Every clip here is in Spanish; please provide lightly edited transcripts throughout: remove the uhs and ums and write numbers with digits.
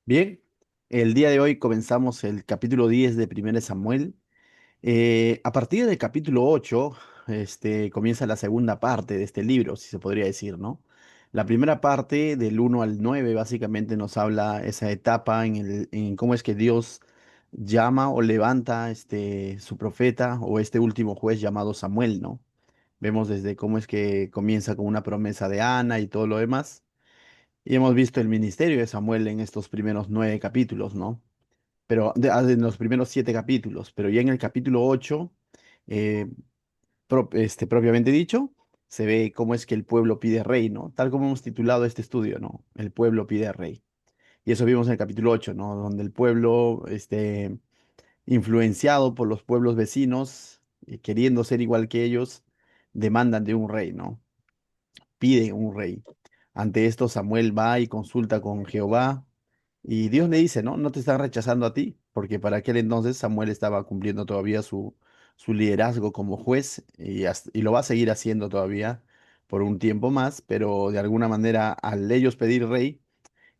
Bien, el día de hoy comenzamos el capítulo 10 de 1 Samuel. A partir del capítulo 8, comienza la segunda parte de este libro, si se podría decir, ¿no? La primera parte, del 1 al 9, básicamente nos habla esa etapa en cómo es que Dios llama o levanta su profeta o este último juez llamado Samuel, ¿no? Vemos desde cómo es que comienza con una promesa de Ana y todo lo demás. Y hemos visto el ministerio de Samuel en estos primeros 9 capítulos, ¿no? Pero en los primeros 7 capítulos, pero ya en el capítulo 8, eh, propiamente dicho, se ve cómo es que el pueblo pide rey, ¿no? Tal como hemos titulado este estudio, ¿no? El pueblo pide rey. Y eso vimos en el capítulo 8, ¿no? Donde el pueblo, influenciado por los pueblos vecinos, queriendo ser igual que ellos, demandan de un rey, ¿no? Piden un rey. Ante esto, Samuel va y consulta con Jehová. Y Dios le dice, no, no te están rechazando a ti, porque para aquel entonces Samuel estaba cumpliendo todavía su liderazgo como juez y lo va a seguir haciendo todavía por un tiempo más, pero de alguna manera al ellos pedir rey,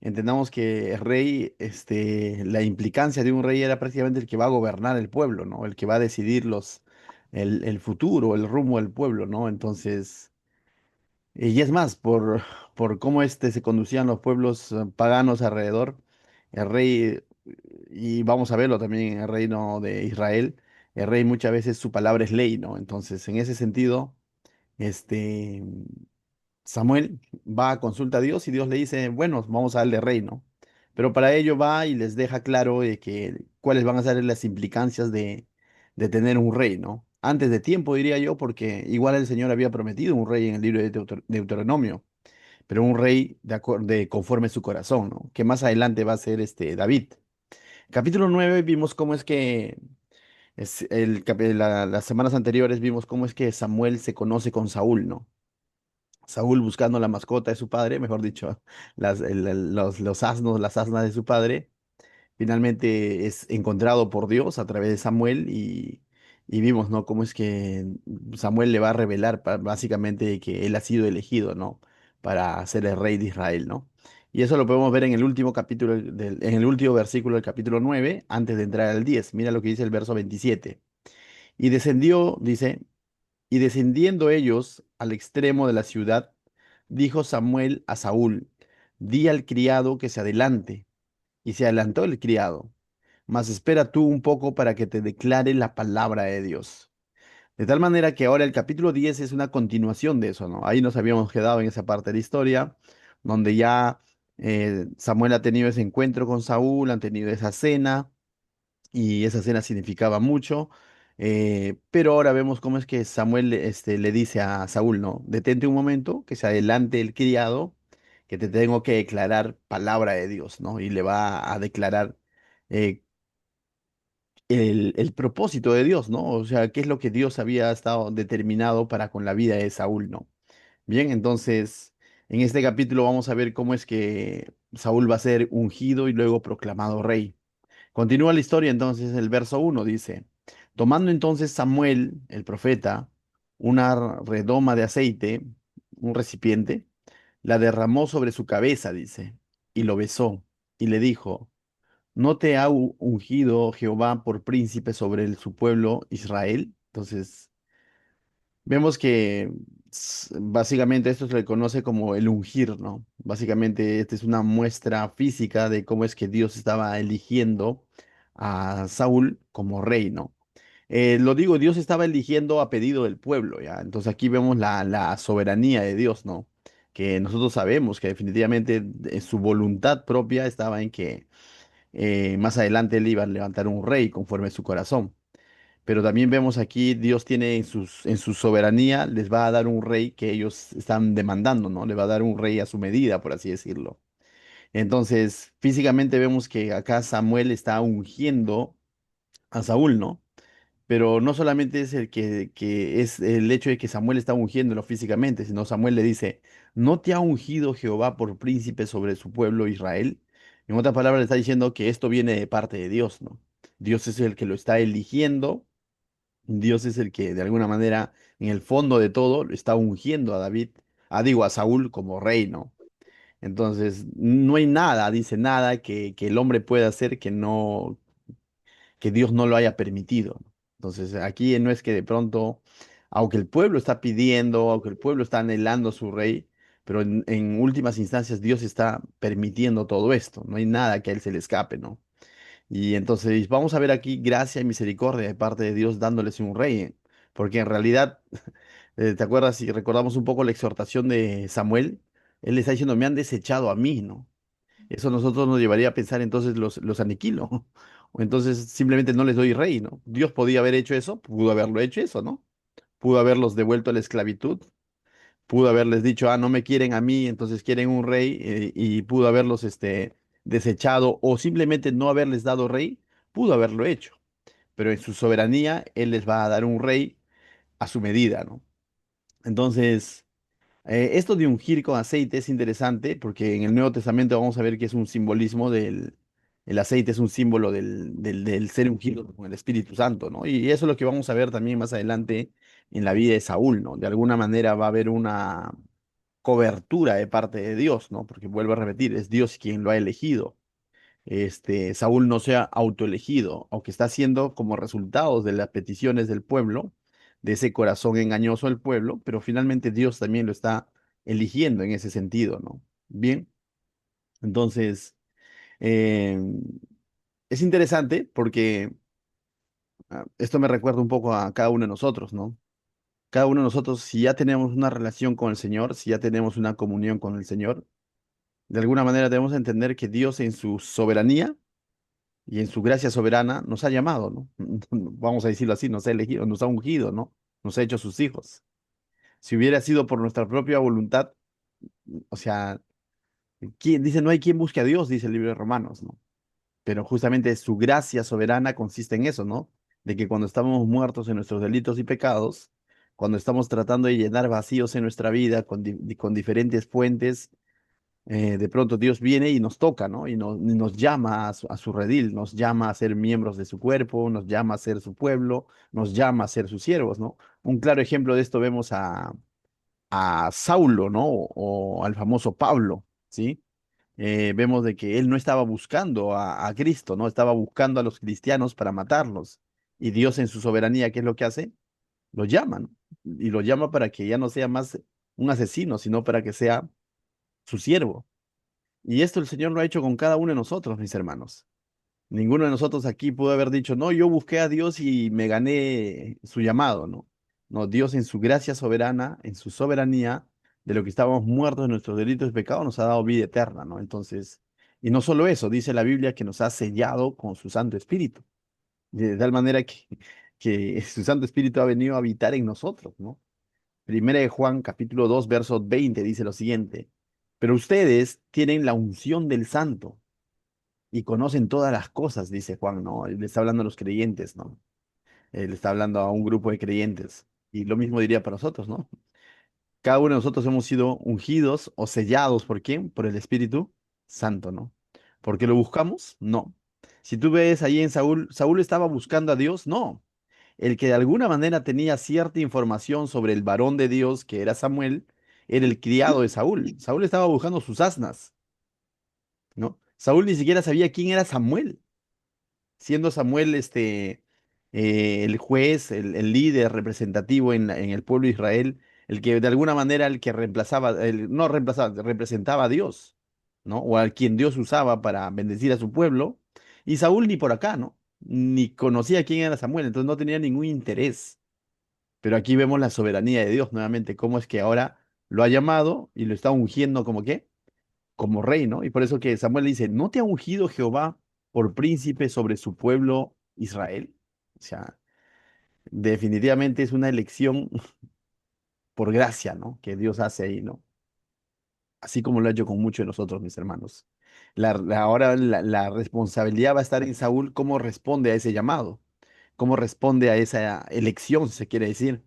entendamos que el rey, la implicancia de un rey era prácticamente el que va a gobernar el pueblo, ¿no? El que va a decidir el futuro, el rumbo del pueblo, ¿no? Entonces... Y es más, por cómo se conducían los pueblos paganos alrededor, el rey, y vamos a verlo también en el reino de Israel, el rey muchas veces su palabra es ley, ¿no? Entonces, en ese sentido, este, Samuel va a consulta a Dios y Dios le dice, bueno, vamos a darle rey, ¿no? Pero para ello va y les deja claro de que cuáles van a ser las implicancias de tener un rey, ¿no? Antes de tiempo, diría yo, porque igual el Señor había prometido un rey en el libro de Deuteronomio, pero un rey conforme su corazón, ¿no? Que más adelante va a ser David. Capítulo 9 vimos cómo es que las semanas anteriores vimos cómo es que Samuel se conoce con Saúl, ¿no? Saúl buscando la mascota de su padre, mejor dicho, los asnos, las asnas de su padre, finalmente es encontrado por Dios a través de Samuel y vimos, ¿no? Cómo es que Samuel le va a revelar básicamente que él ha sido elegido, ¿no? Para ser el rey de Israel, ¿no? Y eso lo podemos ver en el último capítulo, en el último versículo del capítulo 9 antes de entrar al 10. Mira lo que dice el verso 27. Y descendió, dice, y descendiendo ellos al extremo de la ciudad, dijo Samuel a Saúl, di al criado que se adelante. Y se adelantó el criado, mas espera tú un poco para que te declare la palabra de Dios. De tal manera que ahora el capítulo 10 es una continuación de eso, ¿no? Ahí nos habíamos quedado en esa parte de la historia, donde ya Samuel ha tenido ese encuentro con Saúl, han tenido esa cena y esa cena significaba mucho. Pero ahora vemos cómo es que Samuel le dice a Saúl, no, detente un momento, que se adelante el criado, que te tengo que declarar palabra de Dios, ¿no? Y le va a declarar eh, el propósito de Dios, ¿no? O sea, qué es lo que Dios había estado determinado para con la vida de Saúl, ¿no? Bien, entonces, en este capítulo vamos a ver cómo es que Saúl va a ser ungido y luego proclamado rey. Continúa la historia entonces, el verso 1 dice, tomando entonces Samuel, el profeta, una redoma de aceite, un recipiente, la derramó sobre su cabeza, dice, y lo besó, y le dijo, ¿no te ha ungido Jehová por príncipe sobre su pueblo Israel? Entonces, vemos que básicamente esto se le conoce como el ungir, ¿no? Básicamente, esta es una muestra física de cómo es que Dios estaba eligiendo a Saúl como rey, ¿no? Lo digo, Dios estaba eligiendo a pedido del pueblo, ¿ya? Entonces aquí vemos la soberanía de Dios, ¿no? Que nosotros sabemos que definitivamente su voluntad propia estaba en que más adelante él iba a levantar un rey conforme a su corazón. Pero también vemos aquí, Dios tiene en su soberanía, les va a dar un rey que ellos están demandando, ¿no? Le va a dar un rey a su medida, por así decirlo. Entonces, físicamente vemos que acá Samuel está ungiendo a Saúl, ¿no? Pero no solamente es que es el hecho de que Samuel está ungiéndolo físicamente, sino Samuel le dice, ¿no te ha ungido Jehová por príncipe sobre su pueblo Israel? En otras palabras, le está diciendo que esto viene de parte de Dios, ¿no? Dios es el que lo está eligiendo. Dios es el que de alguna manera, en el fondo de todo, lo está ungiendo a David, digo, a Saúl como rey, ¿no? Entonces, no hay nada, dice nada que el hombre pueda hacer que Dios no lo haya permitido. Entonces, aquí no es que de pronto, aunque el pueblo está pidiendo, aunque el pueblo está anhelando a su rey, pero en últimas instancias Dios está permitiendo todo esto. No hay nada que a él se le escape, ¿no? Y entonces vamos a ver aquí gracia y misericordia de parte de Dios dándoles un rey, ¿eh? Porque en realidad, ¿te acuerdas si recordamos un poco la exhortación de Samuel? Él le está diciendo, me han desechado a mí, ¿no? Eso a nosotros nos llevaría a pensar entonces los aniquilo. O entonces simplemente no les doy rey, ¿no? Dios podía haber hecho eso, pudo haberlo hecho eso, ¿no? Pudo haberlos devuelto a la esclavitud, pudo haberles dicho, ah, no me quieren a mí, entonces quieren un rey, y pudo haberlos desechado o simplemente no haberles dado rey, pudo haberlo hecho. Pero en su soberanía, Él les va a dar un rey a su medida, ¿no? Entonces, esto de ungir con aceite es interesante porque en el Nuevo Testamento vamos a ver que es un simbolismo el aceite es un símbolo del ser ungido con el Espíritu Santo, ¿no? Y eso es lo que vamos a ver también más adelante en la vida de Saúl, ¿no? De alguna manera va a haber una cobertura de parte de Dios, ¿no? Porque vuelvo a repetir, es Dios quien lo ha elegido. Saúl no se ha autoelegido, aunque está haciendo como resultados de las peticiones del pueblo, de ese corazón engañoso del pueblo, pero finalmente Dios también lo está eligiendo en ese sentido, ¿no? Bien, entonces, eh, es interesante porque esto me recuerda un poco a cada uno de nosotros, ¿no? Cada uno de nosotros, si ya tenemos una relación con el Señor, si ya tenemos una comunión con el Señor, de alguna manera debemos entender que Dios en su soberanía y en su gracia soberana nos ha llamado, ¿no? Vamos a decirlo así, nos ha elegido, nos ha ungido, ¿no? Nos ha hecho sus hijos. Si hubiera sido por nuestra propia voluntad, o sea, dice, no hay quien busque a Dios, dice el libro de Romanos, ¿no? Pero justamente su gracia soberana consiste en eso, ¿no? De que cuando estamos muertos en nuestros delitos y pecados, cuando estamos tratando de llenar vacíos en nuestra vida con diferentes fuentes, de pronto Dios viene y nos toca, ¿no? Y nos llama a su redil, nos llama a ser miembros de su cuerpo, nos llama a ser su pueblo, nos llama a ser sus siervos, ¿no? Un claro ejemplo de esto vemos a Saulo, ¿no? O al famoso Pablo, ¿sí? Vemos de que él no estaba buscando a Cristo, ¿no? Estaba buscando a los cristianos para matarlos. Y Dios en su soberanía, ¿qué es lo que hace? Lo llama, ¿no? Y lo llama para que ya no sea más un asesino, sino para que sea su siervo. Y esto el Señor lo ha hecho con cada uno de nosotros, mis hermanos. Ninguno de nosotros aquí pudo haber dicho, no, yo busqué a Dios y me gané su llamado, ¿no? No, Dios en su gracia soberana, en su soberanía, de lo que estábamos muertos en nuestros delitos y pecados, nos ha dado vida eterna, ¿no? Entonces, y no solo eso, dice la Biblia que nos ha sellado con su Santo Espíritu, de tal manera que su Santo Espíritu ha venido a habitar en nosotros, ¿no? Primera de Juan, capítulo 2 verso 20 dice lo siguiente, pero ustedes tienen la unción del Santo y conocen todas las cosas, dice Juan, ¿no? Él le está hablando a los creyentes, ¿no? Él está hablando a un grupo de creyentes. Y lo mismo diría para nosotros, ¿no? Cada uno de nosotros hemos sido ungidos o sellados, ¿por quién? Por el Espíritu Santo, ¿no? ¿Por qué lo buscamos? No. Si tú ves ahí en Saúl, ¿Saúl estaba buscando a Dios? No. El que de alguna manera tenía cierta información sobre el varón de Dios, que era Samuel, era el criado de Saúl. Saúl estaba buscando sus asnas, ¿no? Saúl ni siquiera sabía quién era Samuel, siendo Samuel el juez, el líder representativo en el pueblo de Israel, el que de alguna manera el que reemplazaba, no reemplazaba, representaba a Dios, ¿no? O al quien Dios usaba para bendecir a su pueblo. Y Saúl ni por acá, ¿no? Ni conocía quién era Samuel, entonces no tenía ningún interés. Pero aquí vemos la soberanía de Dios nuevamente, cómo es que ahora lo ha llamado y lo está ungiendo como qué, como rey, ¿no? Y por eso que Samuel le dice, ¿no te ha ungido Jehová por príncipe sobre su pueblo Israel? O sea, definitivamente es una elección por gracia, ¿no? Que Dios hace ahí, ¿no? Así como lo ha hecho con muchos de nosotros, mis hermanos. Ahora la responsabilidad va a estar en Saúl, cómo responde a ese llamado, cómo responde a esa elección, si se quiere decir.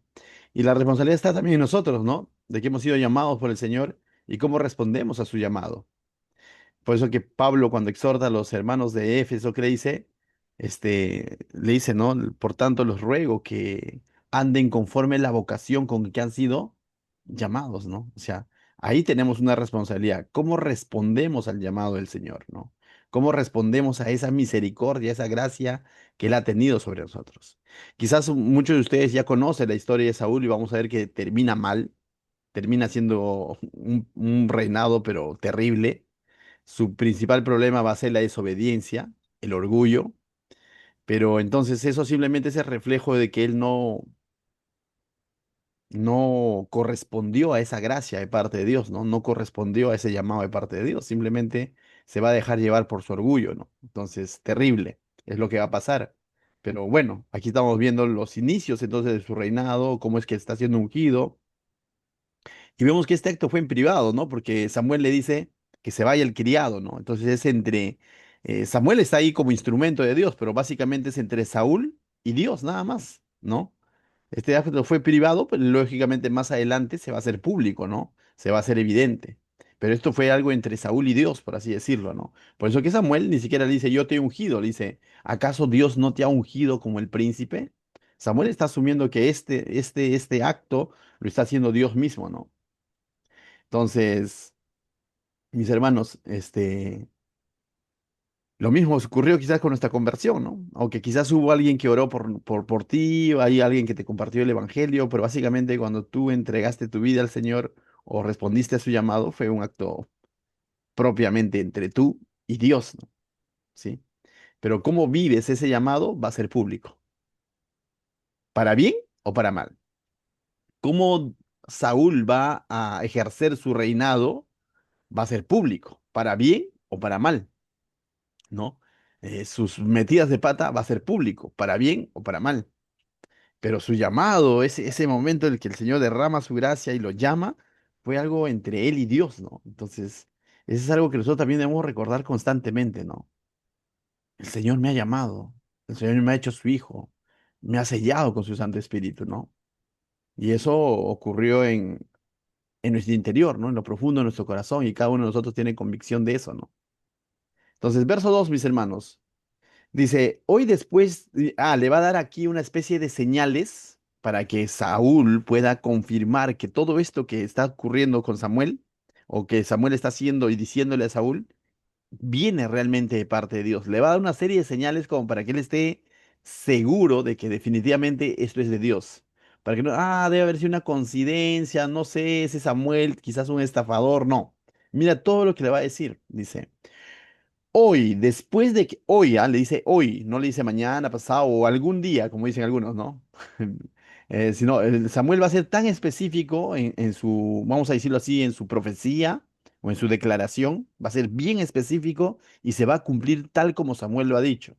Y la responsabilidad está también en nosotros, ¿no? De que hemos sido llamados por el Señor y cómo respondemos a su llamado. Por eso que Pablo, cuando exhorta a los hermanos de Éfeso, que le dice, le dice, ¿no? Por tanto, los ruego que anden conforme la vocación con que han sido llamados, ¿no? O sea, Ahí tenemos una responsabilidad. ¿Cómo respondemos al llamado del Señor, ¿no? ¿Cómo respondemos a esa misericordia, a esa gracia que Él ha tenido sobre nosotros? Quizás muchos de ustedes ya conocen la historia de Saúl y vamos a ver que termina mal, termina siendo un reinado, pero terrible. Su principal problema va a ser la desobediencia, el orgullo, pero entonces eso simplemente es el reflejo de que Él no correspondió a esa gracia de parte de Dios, ¿no? No correspondió a ese llamado de parte de Dios, simplemente se va a dejar llevar por su orgullo, ¿no? Entonces, terrible, es lo que va a pasar. Pero bueno, aquí estamos viendo los inicios entonces de su reinado, cómo es que está siendo ungido, y vemos que este acto fue en privado, ¿no? Porque Samuel le dice que se vaya el criado, ¿no? Entonces es entre, Samuel está ahí como instrumento de Dios, pero básicamente es entre Saúl y Dios, nada más, ¿no? Este acto fue privado, pero lógicamente más adelante se va a hacer público, ¿no? Se va a hacer evidente. Pero esto fue algo entre Saúl y Dios, por así decirlo, ¿no? Por eso que Samuel ni siquiera le dice, yo te he ungido, le dice, ¿acaso Dios no te ha ungido como el príncipe? Samuel está asumiendo que este acto lo está haciendo Dios mismo, ¿no? Entonces, mis hermanos, lo mismo ocurrió quizás con nuestra conversión, ¿no? Aunque quizás hubo alguien que oró por ti, o hay alguien que te compartió el evangelio, pero básicamente cuando tú entregaste tu vida al Señor o respondiste a su llamado, fue un acto propiamente entre tú y Dios, ¿no? ¿Sí? Pero cómo vives ese llamado va a ser público, para bien o para mal. Cómo Saúl va a ejercer su reinado va a ser público, para bien o para mal. ¿No? Sus metidas de pata va a ser público, para bien o para mal. Pero su llamado, ese momento en el que el Señor derrama su gracia y lo llama, fue algo entre él y Dios, ¿no? Entonces, eso es algo que nosotros también debemos recordar constantemente, ¿no? El Señor me ha llamado, el Señor me ha hecho su hijo, me ha sellado con su Santo Espíritu, ¿no? Y eso ocurrió en nuestro interior, ¿no? En lo profundo de nuestro corazón y cada uno de nosotros tiene convicción de eso, ¿no? Entonces, verso 2 mis hermanos. Dice, hoy después, le va a dar aquí una especie de señales para que Saúl pueda confirmar que todo esto que está ocurriendo con Samuel, o que Samuel está haciendo y diciéndole a Saúl, viene realmente de parte de Dios. Le va a dar una serie de señales como para que él esté seguro de que definitivamente esto es de Dios. Para que no, debe haber sido una coincidencia, no sé, ese Samuel, quizás un estafador, no. Mira todo lo que le va a decir, dice. Hoy, después de que, hoy, le dice hoy, no le dice mañana, pasado o algún día, como dicen algunos, ¿no? Sino Samuel va a ser tan específico en su, vamos a decirlo así, en su profecía o en su declaración, va a ser bien específico y se va a cumplir tal como Samuel lo ha dicho,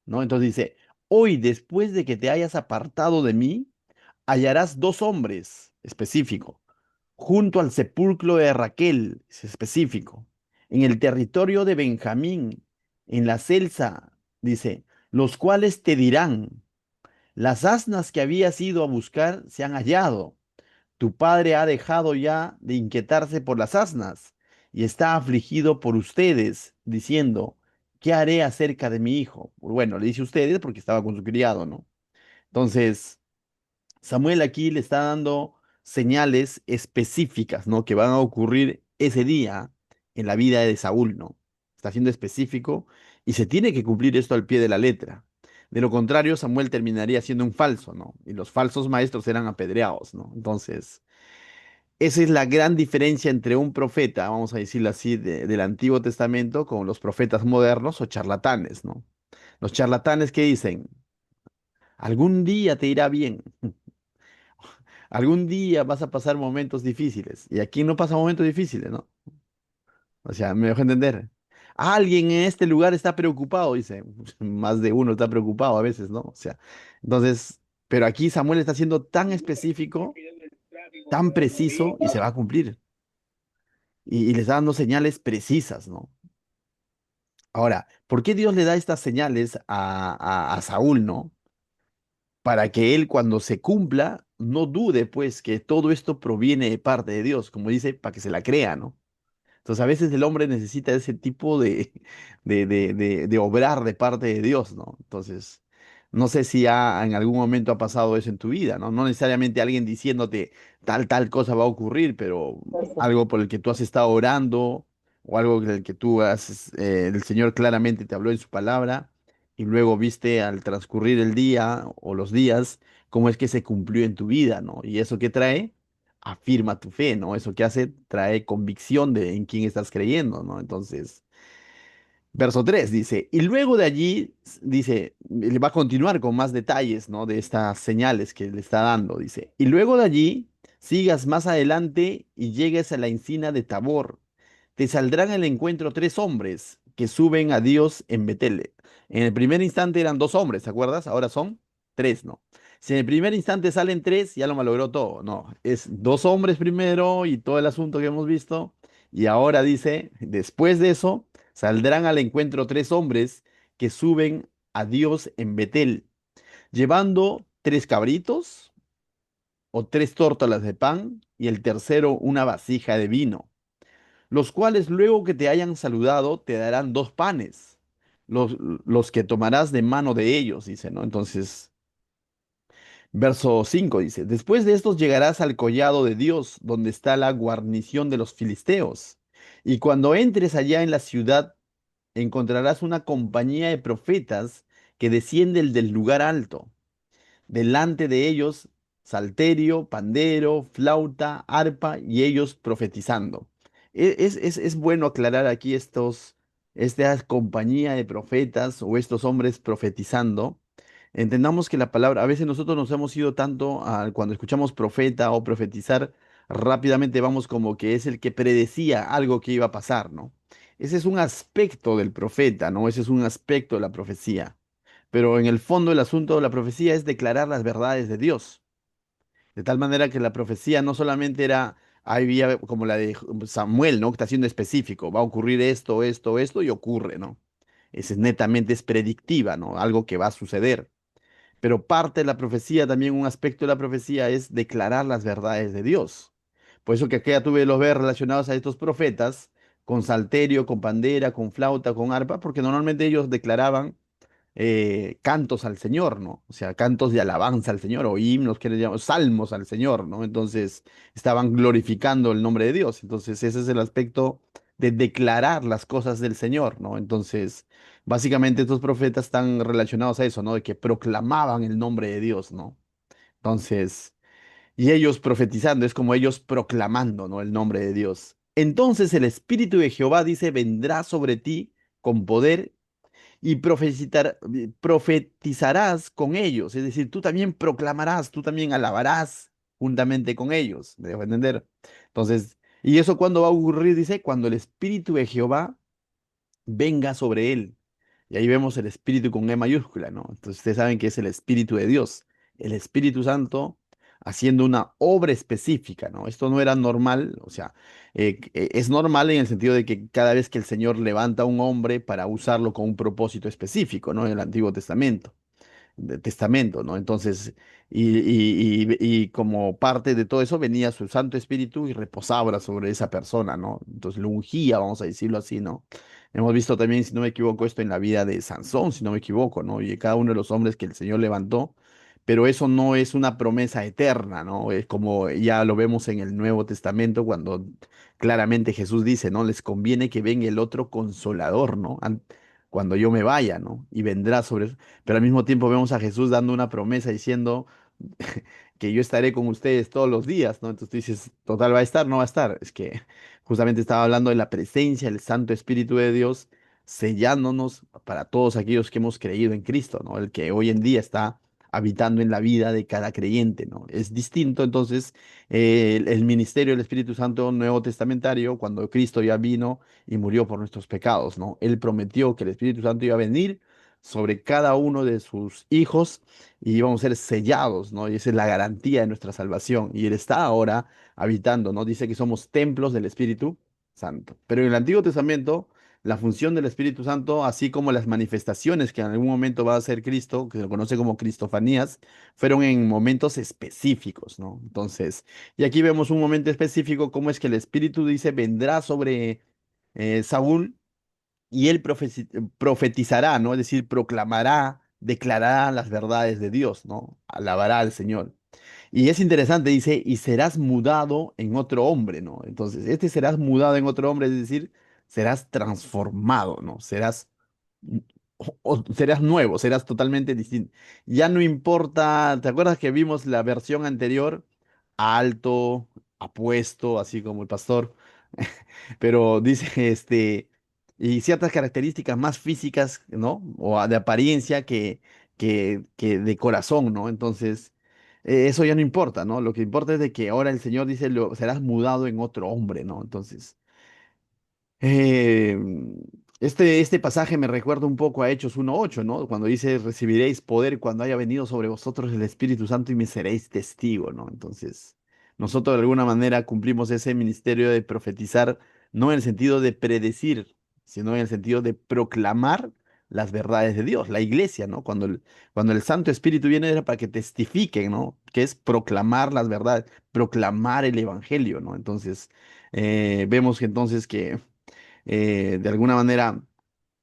¿no? Entonces dice, hoy, después de que te hayas apartado de mí, hallarás dos hombres, específico junto al sepulcro de Raquel, es específico, en el territorio de Benjamín, en la celsa, dice, los cuales te dirán, las asnas que habías ido a buscar se han hallado. Tu padre ha dejado ya de inquietarse por las asnas y está afligido por ustedes, diciendo, ¿qué haré acerca de mi hijo? Bueno, le dice ustedes porque estaba con su criado, ¿no? Entonces, Samuel aquí le está dando señales específicas, ¿no? Que van a ocurrir ese día en la vida de Saúl, ¿no? Está siendo específico y se tiene que cumplir esto al pie de la letra. De lo contrario, Samuel terminaría siendo un falso, ¿no? Y los falsos maestros eran apedreados, ¿no? Entonces, esa es la gran diferencia entre un profeta, vamos a decirlo así, del Antiguo Testamento con los profetas modernos o charlatanes, ¿no? Los charlatanes que dicen, algún día te irá bien. Algún día vas a pasar momentos difíciles. Y aquí no pasa momentos difíciles, ¿no? O sea, me dejo entender. Alguien en este lugar está preocupado, dice. Más de uno está preocupado a veces, ¿no? O sea, entonces, pero aquí Samuel está siendo tan específico, tan preciso y se va a cumplir. Y les está dando señales precisas, ¿no? Ahora, ¿por qué Dios le da estas señales a Saúl, ¿no? Para que él cuando se cumpla no dude pues que todo esto proviene de parte de Dios, como dice, para que se la crea, ¿no? Entonces a veces el hombre necesita ese tipo de obrar de parte de Dios, ¿no? Entonces, No sé si en algún momento ha pasado eso en tu vida, ¿no? No necesariamente alguien diciéndote tal cosa va a ocurrir, pero algo por el que tú has estado orando o algo del que tú has, el Señor claramente te habló en su palabra y luego viste al transcurrir el día o los días cómo es que se cumplió en tu vida, ¿no? Y eso que trae, afirma tu fe, ¿no? Eso que hace, trae convicción de en quién estás creyendo, ¿no? Entonces... Verso 3 dice, y luego de allí, dice, le va a continuar con más detalles, ¿no? De estas señales que le está dando, dice, y luego de allí, sigas más adelante y llegues a la encina de Tabor. Te saldrán al encuentro tres hombres que suben a Dios en Betel. En el primer instante eran dos hombres, ¿te acuerdas? Ahora son tres, ¿no? Si en el primer instante salen tres, ya lo malogró todo. No, es dos hombres primero y todo el asunto que hemos visto. Y ahora dice, después de eso saldrán al encuentro tres hombres que suben a Dios en Betel, llevando tres cabritos o tres tórtolas de pan y el tercero una vasija de vino, los cuales luego que te hayan saludado te darán dos panes, los que tomarás de mano de ellos, dice, ¿no? Entonces, verso 5 dice, después de estos llegarás al collado de Dios, donde está la guarnición de los filisteos. Y cuando entres allá en la ciudad, encontrarás una compañía de profetas que descienden del lugar alto. Delante de ellos, salterio, pandero, flauta, arpa y ellos profetizando. Es bueno aclarar aquí esta compañía de profetas o estos hombres profetizando. Entendamos que la palabra, a veces nosotros nos hemos ido tanto cuando escuchamos profeta o profetizar, rápidamente vamos como que es el que predecía algo que iba a pasar, ¿no? Ese es un aspecto del profeta, ¿no? Ese es un aspecto de la profecía. Pero en el fondo el asunto de la profecía es declarar las verdades de Dios. De tal manera que la profecía no solamente era, ahí había como la de Samuel, ¿no? Que está siendo específico, va a ocurrir esto, esto, esto y ocurre, ¿no? Ese es netamente es predictiva, ¿no? Algo que va a suceder. Pero parte de la profecía, también un aspecto de la profecía es declarar las verdades de Dios. Por eso que aquí ya tuve los ver relacionados a estos profetas, con salterio, con pandera, con flauta, con arpa, porque normalmente ellos declaraban cantos al Señor, ¿no? O sea, cantos de alabanza al Señor o himnos, que le llamamos salmos al Señor, ¿no? Entonces estaban glorificando el nombre de Dios. Entonces ese es el aspecto de declarar las cosas del Señor, ¿no? Entonces, básicamente estos profetas están relacionados a eso, ¿no? De que proclamaban el nombre de Dios, ¿no? Entonces, y ellos profetizando, es como ellos proclamando, ¿no? El nombre de Dios. Entonces el Espíritu de Jehová dice, vendrá sobre ti con poder y profetizarás con ellos, es decir, tú también proclamarás, tú también alabarás juntamente con ellos, ¿me dejo entender? Entonces, ¿y eso cuándo va a ocurrir? Dice, cuando el Espíritu de Jehová venga sobre él. Y ahí vemos el Espíritu con E mayúscula, ¿no? Entonces ustedes saben que es el Espíritu de Dios, el Espíritu Santo haciendo una obra específica, ¿no? Esto no era normal, o sea, es normal en el sentido de que cada vez que el Señor levanta a un hombre para usarlo con un propósito específico, ¿no? En el Antiguo Testamento de testamento, ¿no? Entonces, y como parte de todo eso venía su Santo Espíritu y reposaba sobre esa persona, ¿no? Entonces lo ungía, vamos a decirlo así, ¿no? Hemos visto también, si no me equivoco, esto en la vida de Sansón, si no me equivoco, ¿no? Y de cada uno de los hombres que el Señor levantó, pero eso no es una promesa eterna, ¿no? Es como ya lo vemos en el Nuevo Testamento cuando claramente Jesús dice, ¿no? Les conviene que venga el otro consolador, ¿no? Cuando yo me vaya, ¿no? Y vendrá sobre... Pero al mismo tiempo vemos a Jesús dando una promesa diciendo que yo estaré con ustedes todos los días, ¿no? Entonces tú dices, total, ¿va a estar? No va a estar. Es que justamente estaba hablando de la presencia del Santo Espíritu de Dios sellándonos para todos aquellos que hemos creído en Cristo, ¿no? El que hoy en día está habitando en la vida de cada creyente, ¿no? Es distinto entonces el ministerio del Espíritu Santo nuevo testamentario cuando Cristo ya vino y murió por nuestros pecados, ¿no? Él prometió que el Espíritu Santo iba a venir sobre cada uno de sus hijos y íbamos a ser sellados, ¿no? Y esa es la garantía de nuestra salvación. Y Él está ahora habitando, ¿no? Dice que somos templos del Espíritu Santo. Pero en el Antiguo Testamento, la función del Espíritu Santo, así como las manifestaciones que en algún momento va a hacer Cristo, que se lo conoce como cristofanías, fueron en momentos específicos, ¿no? Entonces, y aquí vemos un momento específico, cómo es que el Espíritu dice, vendrá sobre Saúl y él profetizará, ¿no? Es decir, proclamará declarará las verdades de Dios, ¿no? Alabará al Señor. Y es interesante, dice, y serás mudado en otro hombre, ¿no? Entonces, este serás mudado en otro hombre, es decir, serás transformado, ¿no? Serás, o serás nuevo, serás totalmente distinto. Ya no importa, ¿te acuerdas que vimos la versión anterior? Alto, apuesto, así como el pastor, pero dice, y ciertas características más físicas, ¿no? O de apariencia que de corazón, ¿no? Entonces, eso ya no importa, ¿no? Lo que importa es de que ahora el Señor dice, serás mudado en otro hombre, ¿no? Entonces, eh, este pasaje me recuerda un poco a Hechos 1:8, ¿no? Cuando dice, recibiréis poder cuando haya venido sobre vosotros el Espíritu Santo y me seréis testigo, ¿no? Entonces, nosotros de alguna manera cumplimos ese ministerio de profetizar, no en el sentido de predecir, sino en el sentido de proclamar las verdades de Dios, la iglesia, ¿no? Cuando el Santo Espíritu viene era para que testifiquen, ¿no? Que es proclamar las verdades, proclamar el Evangelio, ¿no? Entonces, vemos que entonces que de alguna manera,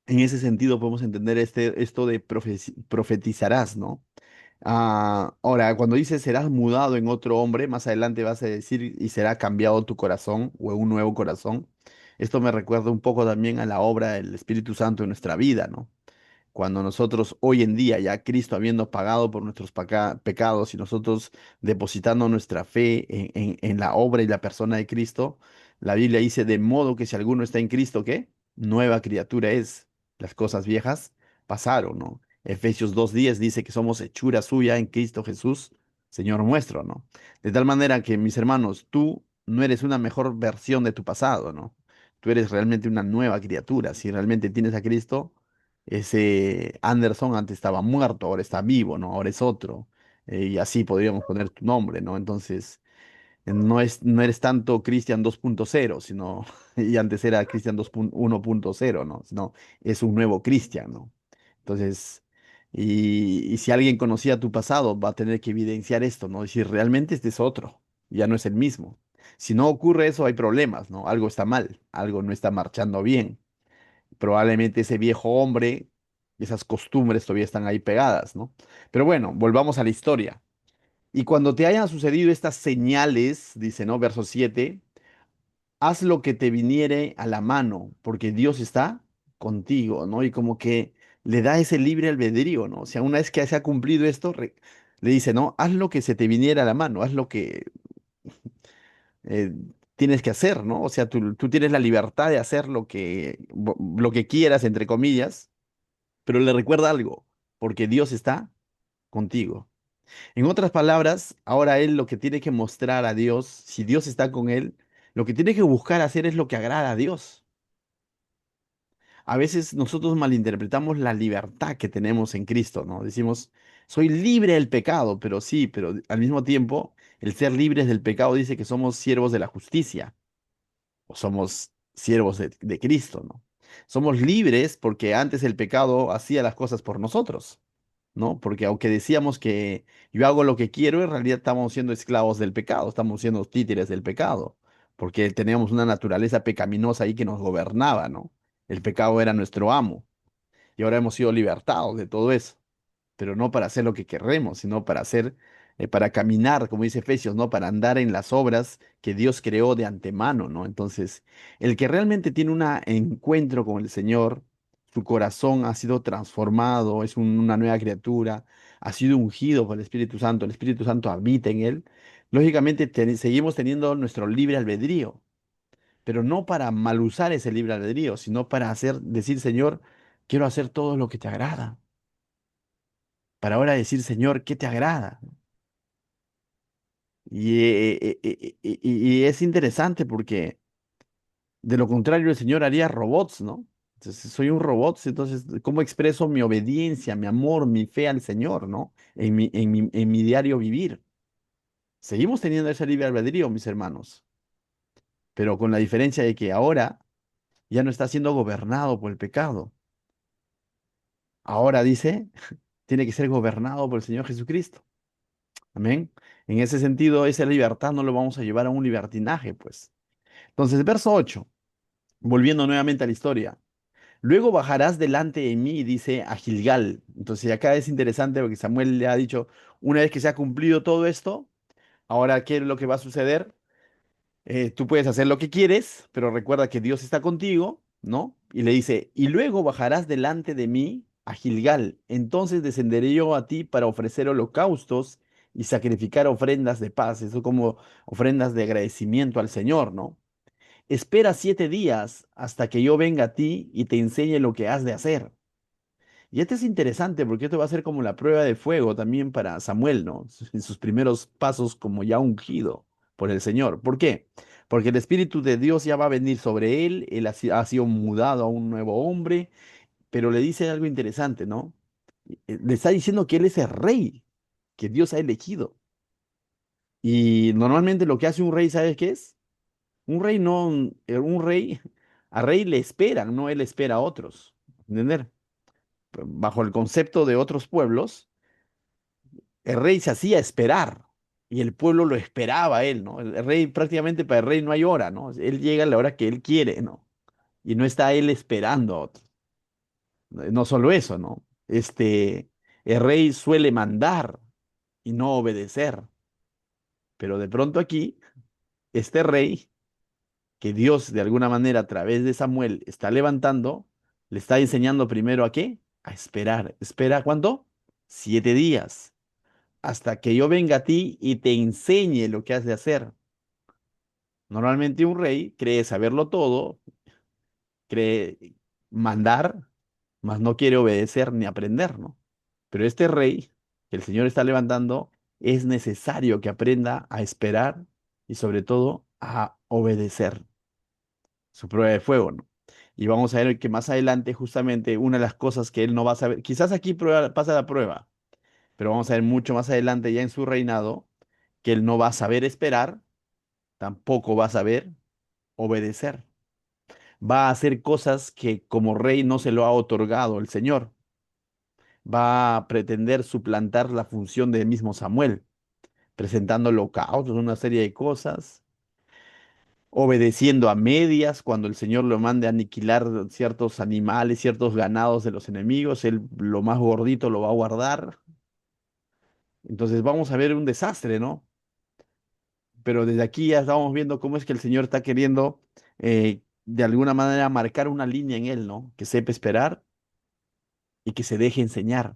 en ese sentido podemos entender esto de profetizarás, ¿no? Ahora, cuando dice serás mudado en otro hombre, más adelante vas a decir y será cambiado tu corazón o en un nuevo corazón. Esto me recuerda un poco también a la obra del Espíritu Santo en nuestra vida, ¿no? Cuando nosotros hoy en día, ya Cristo habiendo pagado por nuestros pecados y nosotros depositando nuestra fe en la obra y la persona de Cristo, la Biblia dice, de modo que si alguno está en Cristo, ¿qué? Nueva criatura es. Las cosas viejas pasaron, ¿no? Efesios 2:10 dice que somos hechura suya en Cristo Jesús, Señor nuestro, ¿no? De tal manera que, mis hermanos, tú no eres una mejor versión de tu pasado, ¿no? Tú eres realmente una nueva criatura. Si realmente tienes a Cristo, ese Anderson antes estaba muerto, ahora está vivo, ¿no? Ahora es otro. Y así podríamos poner tu nombre, ¿no? Entonces, no eres tanto Cristian 2.0, sino, y antes era Cristian 1.0, ¿no? Sino es un nuevo Cristian, ¿no? Entonces, y si alguien conocía tu pasado, va a tener que evidenciar esto, ¿no? Decir, realmente este es otro, ya no es el mismo. Si no ocurre eso, hay problemas, ¿no? Algo está mal, algo no está marchando bien. Probablemente ese viejo hombre, esas costumbres todavía están ahí pegadas, ¿no? Pero bueno, volvamos a la historia. Y cuando te hayan sucedido estas señales, dice, ¿no? Verso 7, haz lo que te viniere a la mano, porque Dios está contigo, ¿no? Y como que le da ese libre albedrío, ¿no? O sea, una vez que se ha cumplido esto, le dice, ¿no? Haz lo que se te viniera a la mano, haz lo que eh, tienes que hacer, ¿no? O sea, tú tienes la libertad de hacer lo que quieras, entre comillas, pero le recuerda algo, porque Dios está contigo. En otras palabras, ahora él lo que tiene que mostrar a Dios, si Dios está con él, lo que tiene que buscar hacer es lo que agrada a Dios. A veces nosotros malinterpretamos la libertad que tenemos en Cristo, ¿no? Decimos, soy libre del pecado, pero sí, pero al mismo tiempo, el ser libres del pecado dice que somos siervos de la justicia o somos siervos de Cristo, ¿no? Somos libres porque antes el pecado hacía las cosas por nosotros. ¿No? Porque aunque decíamos que yo hago lo que quiero, en realidad estamos siendo esclavos del pecado, estamos siendo títeres del pecado, porque teníamos una naturaleza pecaminosa ahí que nos gobernaba, ¿no? El pecado era nuestro amo y ahora hemos sido libertados de todo eso, pero no para hacer lo que queremos, sino para hacer, para caminar, como dice Efesios, ¿no? Para andar en las obras que Dios creó de antemano, ¿no? Entonces, el que realmente tiene un encuentro con el Señor, su corazón ha sido transformado, es una nueva criatura, ha sido ungido por el Espíritu Santo habita en él, lógicamente seguimos teniendo nuestro libre albedrío, pero no para mal usar ese libre albedrío, sino para decir, Señor, quiero hacer todo lo que te agrada para ahora decir, Señor, ¿qué te agrada? Y es interesante porque de lo contrario el Señor haría robots, ¿no? Entonces, soy un robot, entonces, ¿cómo expreso mi obediencia, mi amor, mi fe al Señor, ¿no? En mi diario vivir. Seguimos teniendo ese libre albedrío, mis hermanos, pero con la diferencia de que ahora ya no está siendo gobernado por el pecado. Ahora dice, tiene que ser gobernado por el Señor Jesucristo. Amén. En ese sentido, esa libertad no lo vamos a llevar a un libertinaje, pues. Entonces, verso 8, volviendo nuevamente a la historia. Luego bajarás delante de mí, dice a Gilgal. Entonces acá es interesante porque Samuel le ha dicho, una vez que se ha cumplido todo esto, ahora, ¿qué es lo que va a suceder? Tú puedes hacer lo que quieres, pero recuerda que Dios está contigo, ¿no? Y le dice, y luego bajarás delante de mí a Gilgal. Entonces descenderé yo a ti para ofrecer holocaustos y sacrificar ofrendas de paz. Eso como ofrendas de agradecimiento al Señor, ¿no? Espera 7 días hasta que yo venga a ti y te enseñe lo que has de hacer. Y este es interesante porque esto va a ser como la prueba de fuego también para Samuel, ¿no? En sus primeros pasos como ya ungido por el Señor. ¿Por qué? Porque el Espíritu de Dios ya va a venir sobre él, él ha sido mudado a un nuevo hombre, pero le dice algo interesante, ¿no? Le está diciendo que él es el rey que Dios ha elegido. Y normalmente lo que hace un rey, ¿sabes qué es? Un rey no, un rey, a rey le esperan, no él espera a otros. ¿Entender? Bajo el concepto de otros pueblos, el rey se hacía esperar y el pueblo lo esperaba a él, ¿no? El rey prácticamente para el rey no hay hora, ¿no? Él llega a la hora que él quiere, ¿no? Y no está él esperando a otro. No solo eso, ¿no? El rey suele mandar y no obedecer, pero de pronto aquí, este rey que Dios de alguna manera a través de Samuel está levantando, le está enseñando primero a qué? A esperar. ¿Espera cuánto? 7 días, hasta que yo venga a ti y te enseñe lo que has de hacer. Normalmente un rey cree saberlo todo, cree mandar, mas no quiere obedecer ni aprender, ¿no? Pero este rey que el Señor está levantando, es necesario que aprenda a esperar y sobre todo a obedecer. Su prueba de fuego, ¿no? Y vamos a ver que más adelante justamente una de las cosas que él no va a saber, quizás aquí pasa la prueba, pero vamos a ver mucho más adelante ya en su reinado, que él no va a saber esperar, tampoco va a saber obedecer. Va a hacer cosas que como rey no se lo ha otorgado el Señor. Va a pretender suplantar la función del mismo Samuel, presentando holocaustos, una serie de cosas, obedeciendo a medias cuando el Señor lo mande a aniquilar ciertos animales, ciertos ganados de los enemigos, él lo más gordito lo va a guardar. Entonces vamos a ver un desastre, ¿no? Pero desde aquí ya estamos viendo cómo es que el Señor está queriendo de alguna manera marcar una línea en él, ¿no? Que sepa esperar y que se deje enseñar.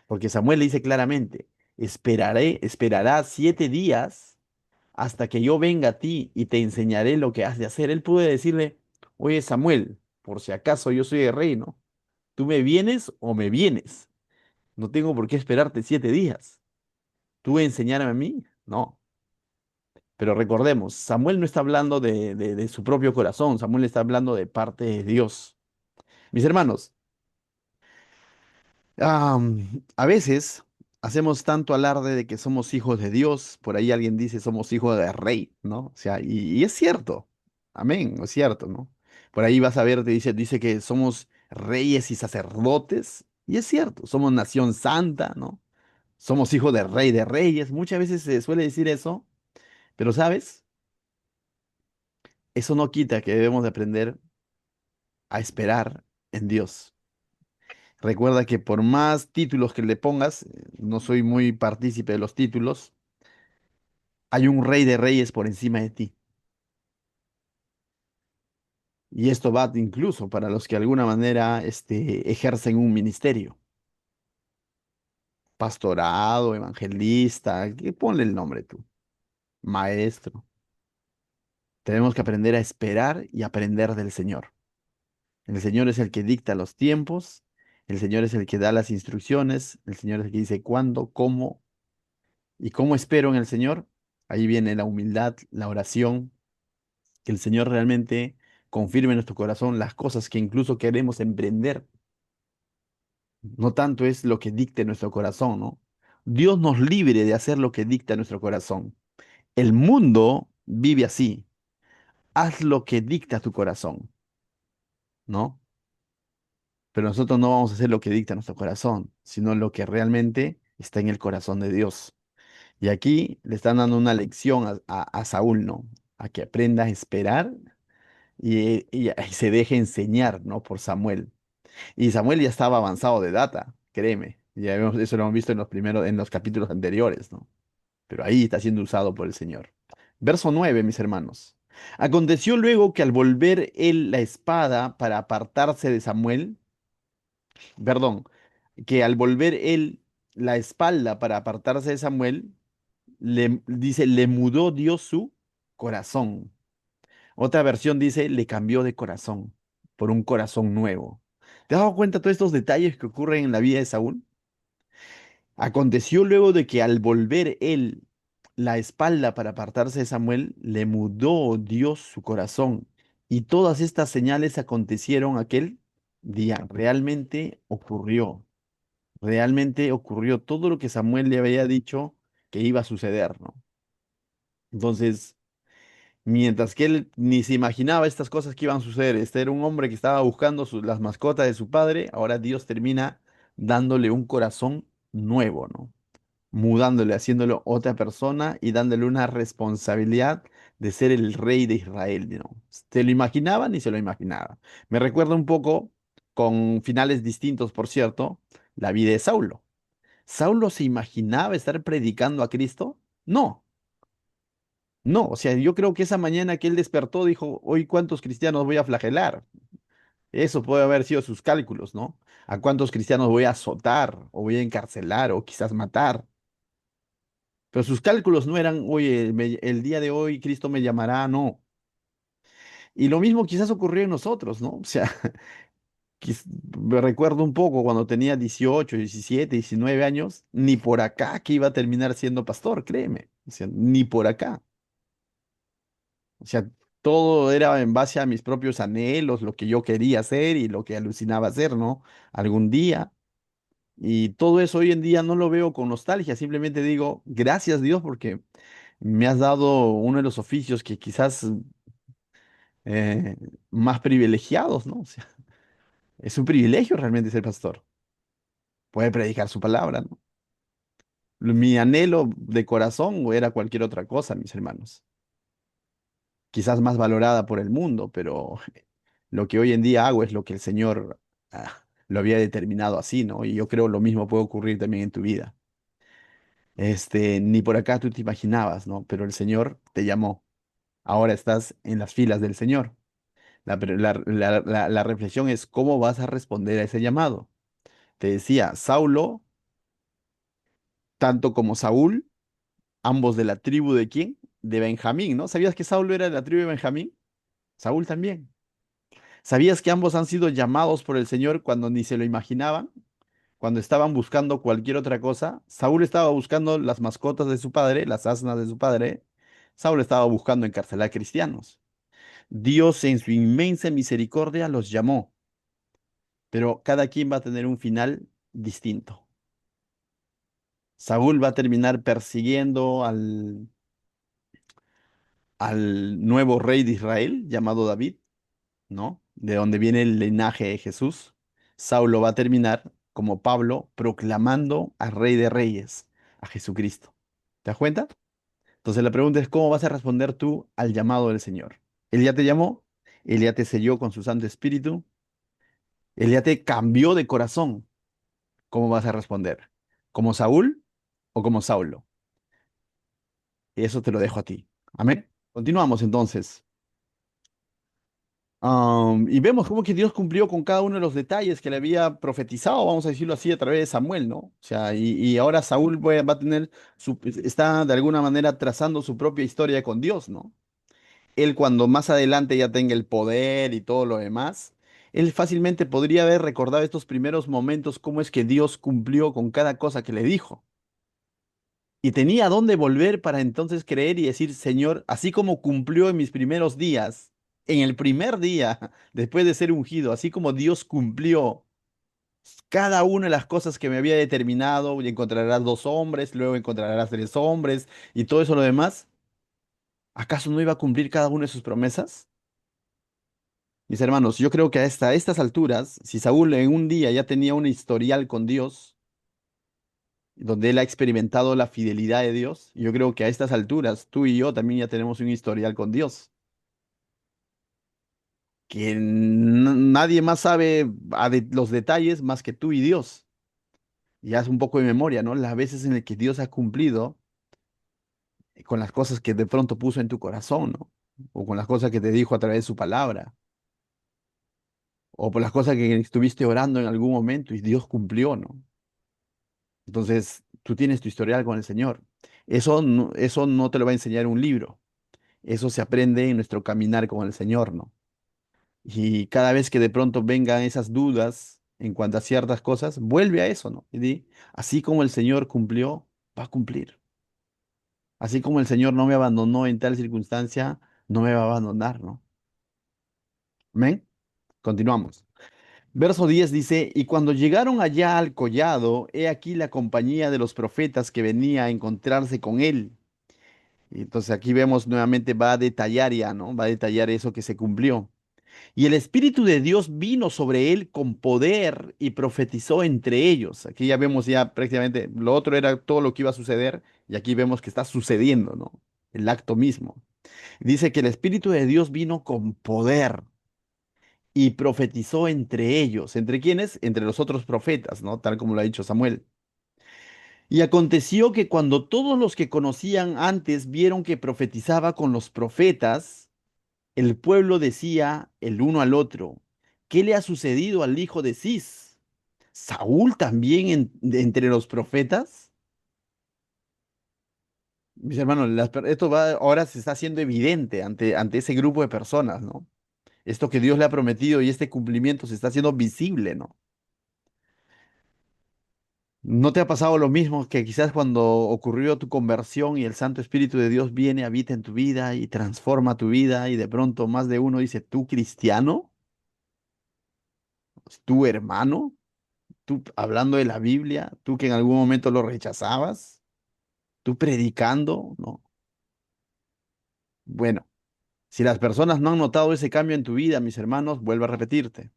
Porque Samuel le dice claramente, esperará 7 días hasta que yo venga a ti y te enseñaré lo que has de hacer. Él puede decirle, oye Samuel, por si acaso yo soy el rey, ¿no? Tú me vienes o me vienes. No tengo por qué esperarte 7 días. ¿Tú enseñarme a mí? No. Pero recordemos, Samuel no está hablando de su propio corazón, Samuel está hablando de parte de Dios. Mis hermanos, a veces hacemos tanto alarde de que somos hijos de Dios, por ahí alguien dice somos hijos de rey, ¿no? O sea, y es cierto, amén, es cierto, ¿no? Por ahí vas a ver, dice que somos reyes y sacerdotes, y es cierto, somos nación santa, ¿no? Somos hijos de rey de reyes, muchas veces se suele decir eso, pero ¿sabes? Eso no quita que debemos de aprender a esperar en Dios. Recuerda que por más títulos que le pongas, no soy muy partícipe de los títulos, hay un rey de reyes por encima de ti. Y esto va incluso para los que de alguna manera ejercen un ministerio, pastorado, evangelista, ponle el nombre tú, maestro. Tenemos que aprender a esperar y aprender del Señor. El Señor es el que dicta los tiempos, el Señor es el que da las instrucciones, el Señor es el que dice cuándo, cómo y cómo espero en el Señor. Ahí viene la humildad, la oración, que el Señor realmente confirme en nuestro corazón las cosas que incluso queremos emprender. No tanto es lo que dicte nuestro corazón, ¿no? Dios nos libre de hacer lo que dicta nuestro corazón. El mundo vive así. Haz lo que dicta tu corazón, ¿no? Pero nosotros no vamos a hacer lo que dicta nuestro corazón, sino lo que realmente está en el corazón de Dios. Y aquí le están dando una lección a Saúl, ¿no? A que aprenda a esperar y se deja enseñar, ¿no? Por Samuel. Y Samuel ya estaba avanzado de data, créeme. Eso lo hemos visto en los primeros, en los capítulos anteriores, ¿no? Pero ahí está siendo usado por el Señor. Verso 9, mis hermanos. Aconteció luego que al volver él la espada para apartarse de Samuel, perdón, que al volver él la espalda para apartarse de Samuel, dice, le mudó Dios su corazón. Otra versión dice, le cambió de corazón por un corazón nuevo. ¿Te has dado cuenta de todos estos detalles que ocurren en la vida de Saúl? Aconteció luego de que al volver él la espalda para apartarse de Samuel, le mudó Dios su corazón. Y todas estas señales acontecieron aquel día. Realmente ocurrió todo lo que Samuel le había dicho que iba a suceder, ¿no? Entonces, mientras que él ni se imaginaba estas cosas que iban a suceder, este era un hombre que estaba buscando las mascotas de su padre, ahora Dios termina dándole un corazón nuevo, ¿no? Mudándole, haciéndolo otra persona y dándole una responsabilidad de ser el rey de Israel, ¿no? ¿Se lo imaginaba ni se lo imaginaba? Me recuerda un poco, con finales distintos, por cierto, la vida de Saulo. ¿Saulo se imaginaba estar predicando a Cristo? No, no. O sea, yo creo que esa mañana que él despertó dijo, hoy cuántos cristianos voy a flagelar. Eso puede haber sido sus cálculos, ¿no? ¿A cuántos cristianos voy a azotar o voy a encarcelar o quizás matar? Pero sus cálculos no eran, oye, el día de hoy Cristo me llamará, no. Y lo mismo quizás ocurrió en nosotros, ¿no? O sea, me recuerdo un poco cuando tenía 18, 17, 19 años, ni por acá que iba a terminar siendo pastor, créeme. O sea, ni por acá. O sea, todo era en base a mis propios anhelos, lo que yo quería hacer y lo que alucinaba hacer, ¿no? Algún día. Y todo eso hoy en día no lo veo con nostalgia, simplemente digo, gracias Dios porque me has dado uno de los oficios que quizás eh, más privilegiados, ¿no? O sea, es un privilegio realmente ser pastor. Puede predicar su palabra, ¿no? Mi anhelo de corazón era cualquier otra cosa, mis hermanos. Quizás más valorada por el mundo, pero lo que hoy en día hago es lo que el Señor lo había determinado así, ¿no? Y yo creo lo mismo puede ocurrir también en tu vida. Ni por acá tú te imaginabas, ¿no? Pero el Señor te llamó. Ahora estás en las filas del Señor. La reflexión es cómo vas a responder a ese llamado. Te decía, Saulo, tanto como Saúl, ambos de la tribu de quién? De Benjamín, ¿no? ¿Sabías que Saulo era de la tribu de Benjamín? Saúl también. ¿Sabías que ambos han sido llamados por el Señor cuando ni se lo imaginaban? Cuando estaban buscando cualquier otra cosa. Saúl estaba buscando las mascotas de su padre, las asnas de su padre. Saúl estaba buscando encarcelar cristianos. Dios en su inmensa misericordia los llamó, pero cada quien va a tener un final distinto. Saúl va a terminar persiguiendo al nuevo rey de Israel llamado David, ¿no? De donde viene el linaje de Jesús. Saulo va a terminar como Pablo proclamando al Rey de Reyes, a Jesucristo. ¿Te das cuenta? Entonces la pregunta es, ¿cómo vas a responder tú al llamado del Señor? Él ya te llamó, Él ya te selló con su Santo Espíritu, Él ya te cambió de corazón. ¿Cómo vas a responder? ¿Como Saúl o como Saulo? Eso te lo dejo a ti. Amén. Continuamos entonces. Y vemos cómo que Dios cumplió con cada uno de los detalles que le había profetizado, vamos a decirlo así, a través de Samuel, ¿no? O sea, y ahora Saúl va a tener está de alguna manera trazando su propia historia con Dios, ¿no? Él cuando más adelante ya tenga el poder y todo lo demás, él fácilmente podría haber recordado estos primeros momentos, cómo es que Dios cumplió con cada cosa que le dijo. Y tenía a dónde volver para entonces creer y decir, Señor, así como cumplió en mis primeros días, en el primer día, después de ser ungido, así como Dios cumplió cada una de las cosas que me había determinado, y encontrarás dos hombres, luego encontrarás tres hombres, y todo eso lo demás, ¿acaso no iba a cumplir cada una de sus promesas? Mis hermanos, yo creo que hasta estas alturas, si Saúl en un día ya tenía un historial con Dios, donde él ha experimentado la fidelidad de Dios. Yo creo que a estas alturas tú y yo también ya tenemos un historial con Dios. que nadie más sabe los detalles más que tú y Dios. Y haz un poco de memoria, ¿no? Las veces en las que Dios ha cumplido con las cosas que de pronto puso en tu corazón, ¿no? O con las cosas que te dijo a través de su palabra, o por las cosas que estuviste orando en algún momento y Dios cumplió, ¿no? Entonces, tú tienes tu historial con el Señor. Eso no te lo va a enseñar un libro. Eso se aprende en nuestro caminar con el Señor, ¿no? Y cada vez que de pronto vengan esas dudas en cuanto a ciertas cosas, vuelve a eso, ¿no? Y di, así como el Señor cumplió, va a cumplir. Así como el Señor no me abandonó en tal circunstancia, no me va a abandonar, ¿no? Amén. Continuamos. Verso 10 dice, y cuando llegaron allá al collado, he aquí la compañía de los profetas que venía a encontrarse con él. Y entonces aquí vemos nuevamente, va a detallar ya, ¿no? Va a detallar eso que se cumplió. Y el Espíritu de Dios vino sobre él con poder y profetizó entre ellos. Aquí ya vemos ya prácticamente, lo otro era todo lo que iba a suceder y aquí vemos que está sucediendo, ¿no? El acto mismo. Dice que el Espíritu de Dios vino con poder y profetizó entre ellos. ¿Entre quiénes? Entre los otros profetas, ¿no? Tal como lo ha dicho Samuel. Y aconteció que cuando todos los que conocían antes vieron que profetizaba con los profetas, el pueblo decía el uno al otro, ¿qué le ha sucedido al hijo de Cis? ¿Saúl también de entre los profetas? Mis hermanos, esto va, ahora se está haciendo evidente ante ese grupo de personas, ¿no? Esto que Dios le ha prometido y este cumplimiento se está haciendo visible, ¿no? ¿No te ha pasado lo mismo que quizás cuando ocurrió tu conversión y el Santo Espíritu de Dios viene, habita en tu vida y transforma tu vida y de pronto más de uno dice, ¿tú cristiano? ¿Tú hermano? ¿Tú hablando de la Biblia? ¿Tú que en algún momento lo rechazabas? ¿Tú predicando? No. Bueno, si las personas no han notado ese cambio en tu vida, mis hermanos, vuelvo a repetirte,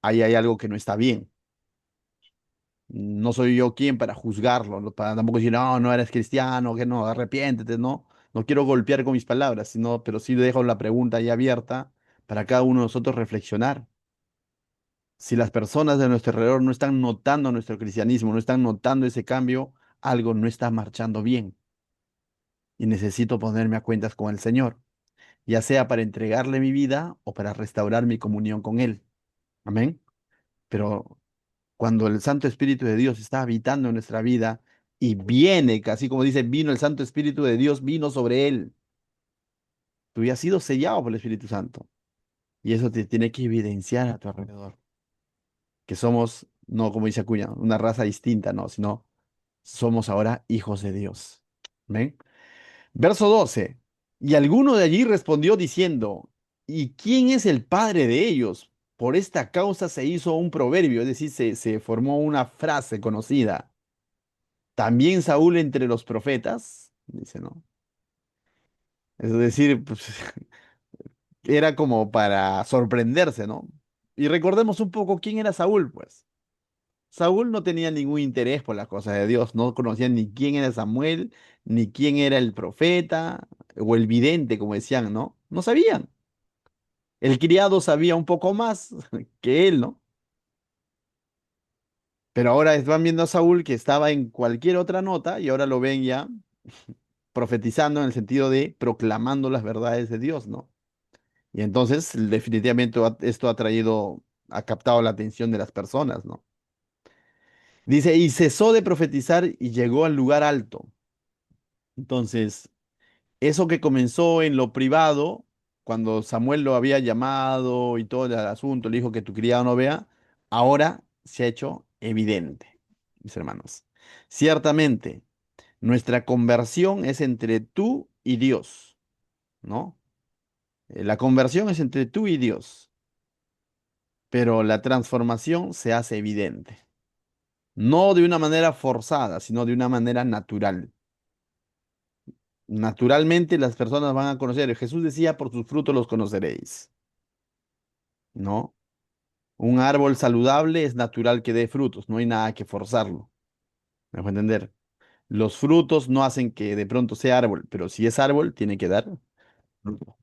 ahí hay algo que no está bien. No soy yo quien para juzgarlo, no para tampoco decir, no, no eres cristiano, que no, arrepiéntete, no. No quiero golpear con mis palabras, sino, pero sí dejo la pregunta ahí abierta para cada uno de nosotros reflexionar. Si las personas de nuestro alrededor no están notando nuestro cristianismo, no están notando ese cambio, algo no está marchando bien y necesito ponerme a cuentas con el Señor, ya sea para entregarle mi vida o para restaurar mi comunión con Él. Amén. Pero cuando el Santo Espíritu de Dios está habitando en nuestra vida y viene, así como dice, vino el Santo Espíritu de Dios, vino sobre él. Tú ya has sido sellado por el Espíritu Santo. Y eso te tiene que evidenciar a tu alrededor. Que somos, no como dice Acuña, una raza distinta, no, sino somos ahora hijos de Dios. ¿Ven? Verso 12. Y alguno de allí respondió diciendo, ¿y quién es el padre de ellos? Por esta causa se hizo un proverbio, es decir, se formó una frase conocida. También Saúl entre los profetas, dice, ¿no? Es decir, pues, era como para sorprenderse, ¿no? Y recordemos un poco quién era Saúl, pues. Saúl no tenía ningún interés por las cosas de Dios, no conocían ni quién era Samuel, ni quién era el profeta o el vidente, como decían, ¿no? No sabían. El criado sabía un poco más que él, ¿no? Pero ahora van viendo a Saúl que estaba en cualquier otra nota y ahora lo ven ya profetizando en el sentido de proclamando las verdades de Dios, ¿no? Y entonces, definitivamente esto ha traído, ha captado la atención de las personas, ¿no? Dice, y cesó de profetizar y llegó al lugar alto. Entonces, eso que comenzó en lo privado, cuando Samuel lo había llamado y todo el asunto, le dijo que tu criado no vea, ahora se ha hecho evidente, mis hermanos. Ciertamente, nuestra conversión es entre tú y Dios, ¿no? La conversión es entre tú y Dios, pero la transformación se hace evidente. No de una manera forzada, sino de una manera natural. Naturalmente las personas van a conocer. Jesús decía, por sus frutos los conoceréis, ¿no? Un árbol saludable es natural que dé frutos, no hay nada que forzarlo. ¿Me dejo entender? Los frutos no hacen que de pronto sea árbol, pero si es árbol, tiene que dar fruto.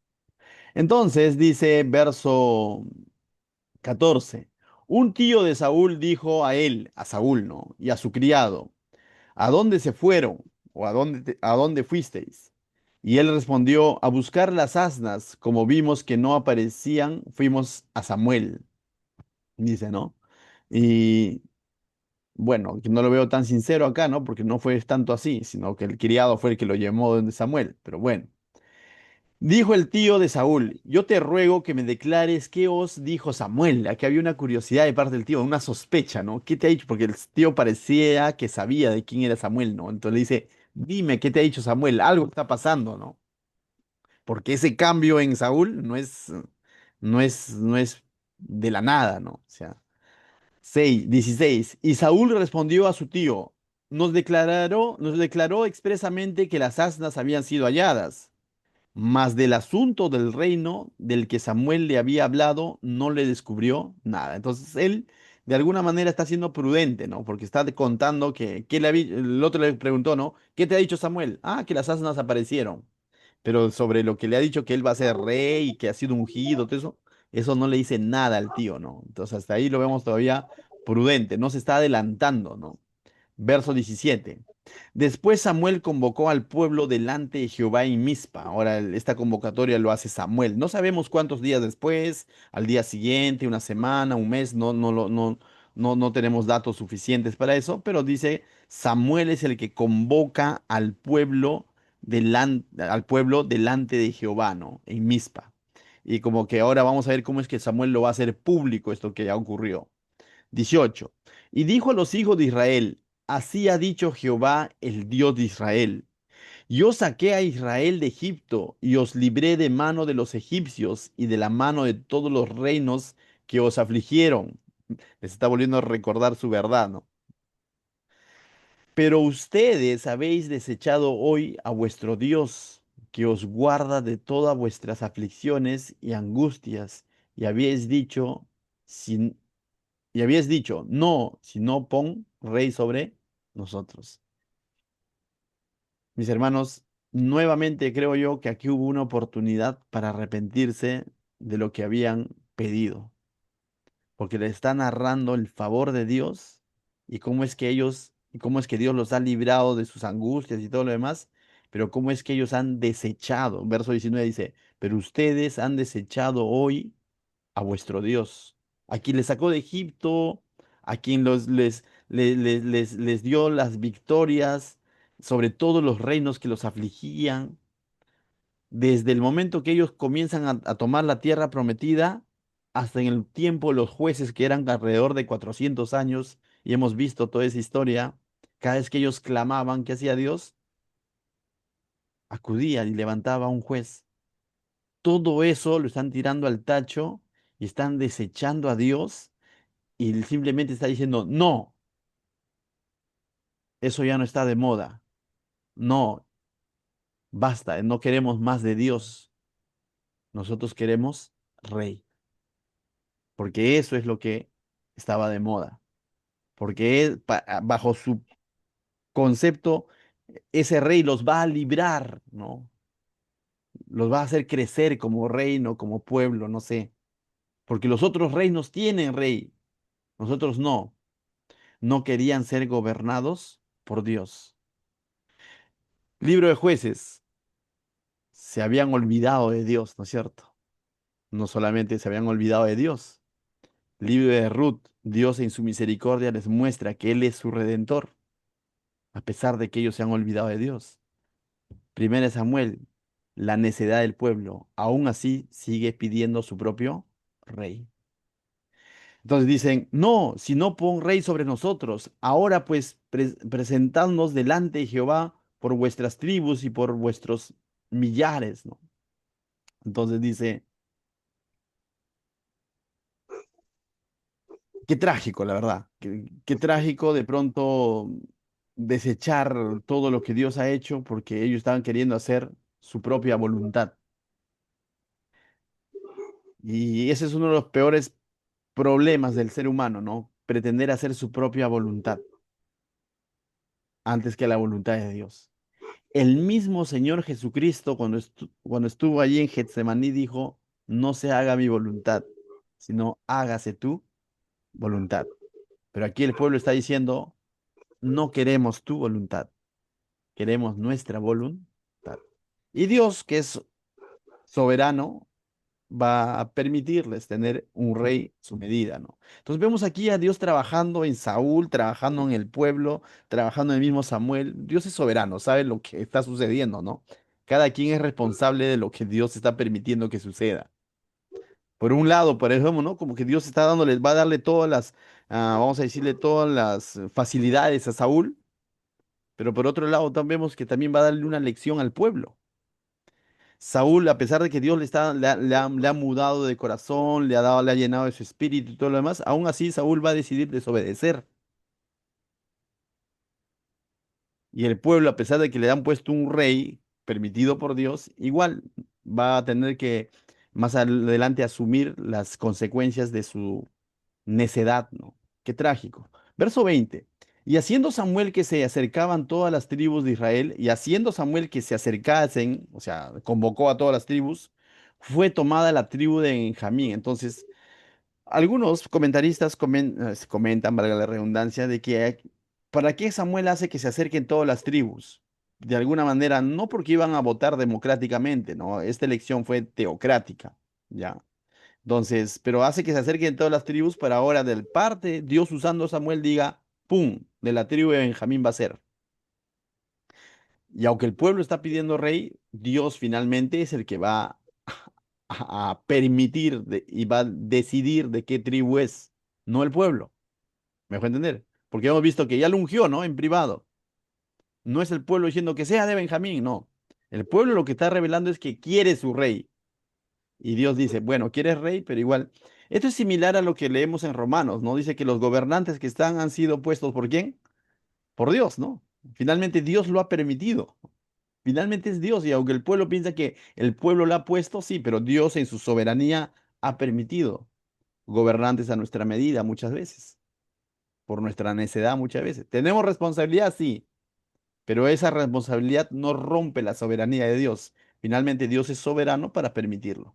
Entonces dice verso 14. Un tío de Saúl dijo a él, a Saúl, ¿no? Y a su criado, ¿a dónde se fueron? ¿O a dónde fuisteis? Y él respondió, a buscar las asnas, como vimos que no aparecían, fuimos a Samuel, dice, ¿no? Y bueno, que no lo veo tan sincero acá, ¿no? Porque no fue tanto así, sino que el criado fue el que lo llamó donde Samuel, pero bueno. Dijo el tío de Saúl, yo te ruego que me declares qué os dijo Samuel. Aquí había una curiosidad de parte del tío, una sospecha, ¿no? ¿Qué te ha dicho? Porque el tío parecía que sabía de quién era Samuel, ¿no? Entonces le dice, dime, ¿qué te ha dicho Samuel? Algo está pasando, ¿no? Porque ese cambio en Saúl no es de la nada, ¿no? O sea, 16. Y Saúl respondió a su tío, nos declaró expresamente que las asnas habían sido halladas. Mas del asunto del reino del que Samuel le había hablado, no le descubrió nada. Entonces él, de alguna manera, está siendo prudente, ¿no? Porque está contando el otro le preguntó, ¿no? ¿Qué te ha dicho Samuel? Ah, que las asnas aparecieron. Pero sobre lo que le ha dicho que él va a ser rey y que ha sido ungido, todo eso no le dice nada al tío, ¿no? Entonces hasta ahí lo vemos todavía prudente, no se está adelantando, ¿no? Verso 17. Después Samuel convocó al pueblo delante de Jehová en Mizpa. Ahora esta convocatoria lo hace Samuel. No sabemos cuántos días después, al día siguiente, una semana, un mes, no tenemos datos suficientes para eso, pero dice Samuel es el que convoca al pueblo delante de Jehová, ¿no? En Mizpa. Y como que ahora vamos a ver cómo es que Samuel lo va a hacer público esto que ya ocurrió. 18. Y dijo a los hijos de Israel, así ha dicho Jehová, el Dios de Israel. Yo saqué a Israel de Egipto y os libré de mano de los egipcios y de la mano de todos los reinos que os afligieron. Les está volviendo a recordar su verdad, ¿no? Pero ustedes habéis desechado hoy a vuestro Dios, que os guarda de todas vuestras aflicciones y angustias, y habéis dicho, si Y habías dicho, no, si no pon rey sobre nosotros. Mis hermanos, nuevamente creo yo que aquí hubo una oportunidad para arrepentirse de lo que habían pedido, porque le está narrando el favor de Dios y cómo es que Dios los ha librado de sus angustias y todo lo demás, pero cómo es que ellos han desechado. Verso 19 dice, pero ustedes han desechado hoy a vuestro Dios, a quien les sacó de Egipto, a quien les dio las victorias sobre todos los reinos que los afligían. Desde el momento que ellos comienzan a tomar la tierra prometida, hasta en el tiempo los jueces que eran alrededor de 400 años, y hemos visto toda esa historia, cada vez que ellos clamaban, ¿qué hacía Dios? Acudía y levantaba un juez. Todo eso lo están tirando al tacho y están desechando a Dios y él simplemente está diciendo, no, eso ya no está de moda. No, basta, no queremos más de Dios. Nosotros queremos rey, porque eso es lo que estaba de moda. Porque bajo su concepto, ese rey los va a librar, ¿no? Los va a hacer crecer como reino, como pueblo, no sé. Porque los otros reinos tienen rey, nosotros no. No querían ser gobernados por Dios. Libro de Jueces. Se habían olvidado de Dios, ¿no es cierto? No solamente se habían olvidado de Dios. Libro de Ruth, Dios en su misericordia les muestra que Él es su redentor, a pesar de que ellos se han olvidado de Dios. Primera de Samuel, la necedad del pueblo, aún así sigue pidiendo su propio rey. Entonces dicen, no, si no pon rey sobre nosotros, ahora pues presentadnos delante de Jehová por vuestras tribus y por vuestros millares, ¿no? Entonces dice, qué trágico, la verdad. Qué trágico de pronto desechar todo lo que Dios ha hecho porque ellos estaban queriendo hacer su propia voluntad. Y ese es uno de los peores problemas del ser humano, ¿no? Pretender hacer su propia voluntad antes que la voluntad de Dios. El mismo Señor Jesucristo, cuando estuvo allí en Getsemaní, dijo, no se haga mi voluntad, sino hágase tu voluntad. Pero aquí el pueblo está diciendo, no queremos tu voluntad, queremos nuestra voluntad. Y Dios, que es soberano, va a permitirles tener un rey a su medida, ¿no? Entonces vemos aquí a Dios trabajando en Saúl, trabajando en el pueblo, trabajando en el mismo Samuel. Dios es soberano, sabe lo que está sucediendo, ¿no? Cada quien es responsable de lo que Dios está permitiendo que suceda. Por un lado, por ejemplo, ¿no? Como que Dios está dándoles, va a darle todas las, vamos a decirle, todas las facilidades a Saúl, pero por otro lado también vemos que también va a darle una lección al pueblo. Saúl, a pesar de que Dios le ha mudado de corazón, le ha dado, le ha llenado de su espíritu y todo lo demás, aún así Saúl va a decidir desobedecer. Y el pueblo, a pesar de que le han puesto un rey permitido por Dios, igual va a tener que más adelante asumir las consecuencias de su necedad, ¿no? Qué trágico. Verso 20. Y haciendo Samuel que se acercaban todas las tribus de Israel, y haciendo Samuel que se acercasen, o sea, convocó a todas las tribus, fue tomada la tribu de Benjamín. Entonces, algunos comentaristas comentan, valga la redundancia, de que ¿para qué Samuel hace que se acerquen todas las tribus? De alguna manera, no porque iban a votar democráticamente, ¿no? Esta elección fue teocrática, ¿ya? Entonces, pero hace que se acerquen todas las tribus para ahora del parte, Dios usando a Samuel diga, ¡pum!, de la tribu de Benjamín va a ser. Y aunque el pueblo está pidiendo rey, Dios finalmente es el que va a permitir y va a decidir de qué tribu es, no el pueblo. ¿Me dejó entender? Porque hemos visto que ya lo ungió, ¿no? En privado. No es el pueblo diciendo que sea de Benjamín, no. El pueblo lo que está revelando es que quiere su rey. Y Dios dice, bueno, quieres rey, pero igual. Esto es similar a lo que leemos en Romanos, ¿no? Dice que los gobernantes que están han sido puestos por quién? Por Dios, ¿no? Finalmente Dios lo ha permitido. Finalmente es Dios. Y aunque el pueblo piensa que el pueblo lo ha puesto, sí, pero Dios en su soberanía ha permitido gobernantes a nuestra medida muchas veces, por nuestra necedad muchas veces. ¿Tenemos responsabilidad? Sí, pero esa responsabilidad no rompe la soberanía de Dios. Finalmente Dios es soberano para permitirlo.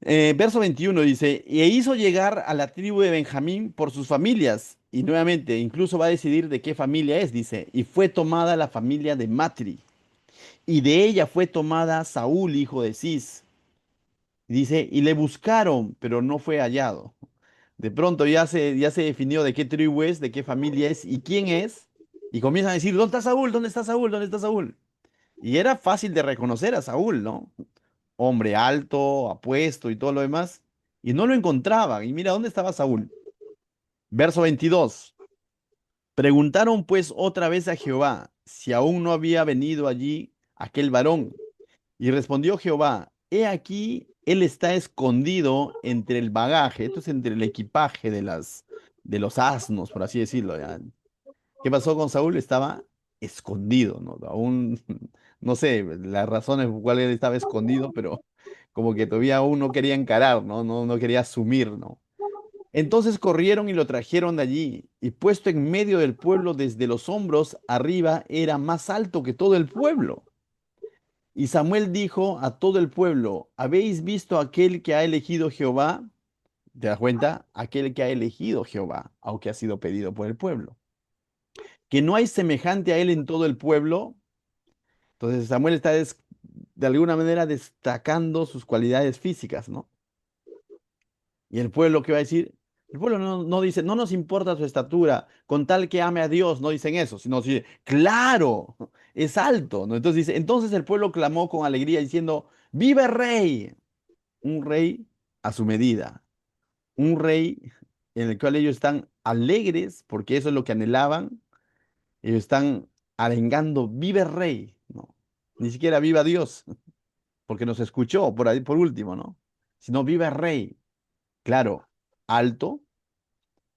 Verso 21 dice, e hizo llegar a la tribu de Benjamín por sus familias, y nuevamente incluso va a decidir de qué familia es, dice, y fue tomada la familia de Matri, y de ella fue tomada Saúl, hijo de Cis. Dice, y le buscaron, pero no fue hallado. De pronto ya se definió de qué tribu es, de qué familia es y quién es, y comienzan a decir, ¿dónde está Saúl? ¿Dónde está Saúl? ¿Dónde está Saúl? Y era fácil de reconocer a Saúl, ¿no? Hombre alto, apuesto y todo lo demás, y no lo encontraban. Y mira, ¿dónde estaba Saúl? Verso 22. Preguntaron pues otra vez a Jehová si aún no había venido allí aquel varón. Y respondió Jehová, he aquí, él está escondido entre el bagaje, esto es entre el equipaje de los asnos, por así decirlo, ¿ya? ¿Qué pasó con Saúl? Estaba escondido, ¿no? Aún, no sé las razones por cuales él estaba escondido, pero como que todavía aún no quería encarar, ¿no? No quería asumir, ¿no? Entonces corrieron y lo trajeron de allí, y puesto en medio del pueblo desde los hombros arriba, era más alto que todo el pueblo. Y Samuel dijo a todo el pueblo, ¿habéis visto aquel que ha elegido Jehová? ¿Te das cuenta? Aquel que ha elegido Jehová, aunque ha sido pedido por el pueblo. Que no hay semejante a él en todo el pueblo. Entonces Samuel está de alguna manera destacando sus cualidades físicas, ¿no? Y el pueblo, ¿qué va a decir? El pueblo no dice, no nos importa su estatura, con tal que ame a Dios, no dicen eso, sino dice, claro, es alto, ¿no? Entonces dice, entonces el pueblo clamó con alegría diciendo, ¡viva el rey! Un rey a su medida, un rey en el cual ellos están alegres, porque eso es lo que anhelaban, ellos están arengando, ¡viva el rey! ¿No? Ni siquiera viva Dios, porque nos escuchó por ahí por último, ¿no? Sino viva el rey, claro, alto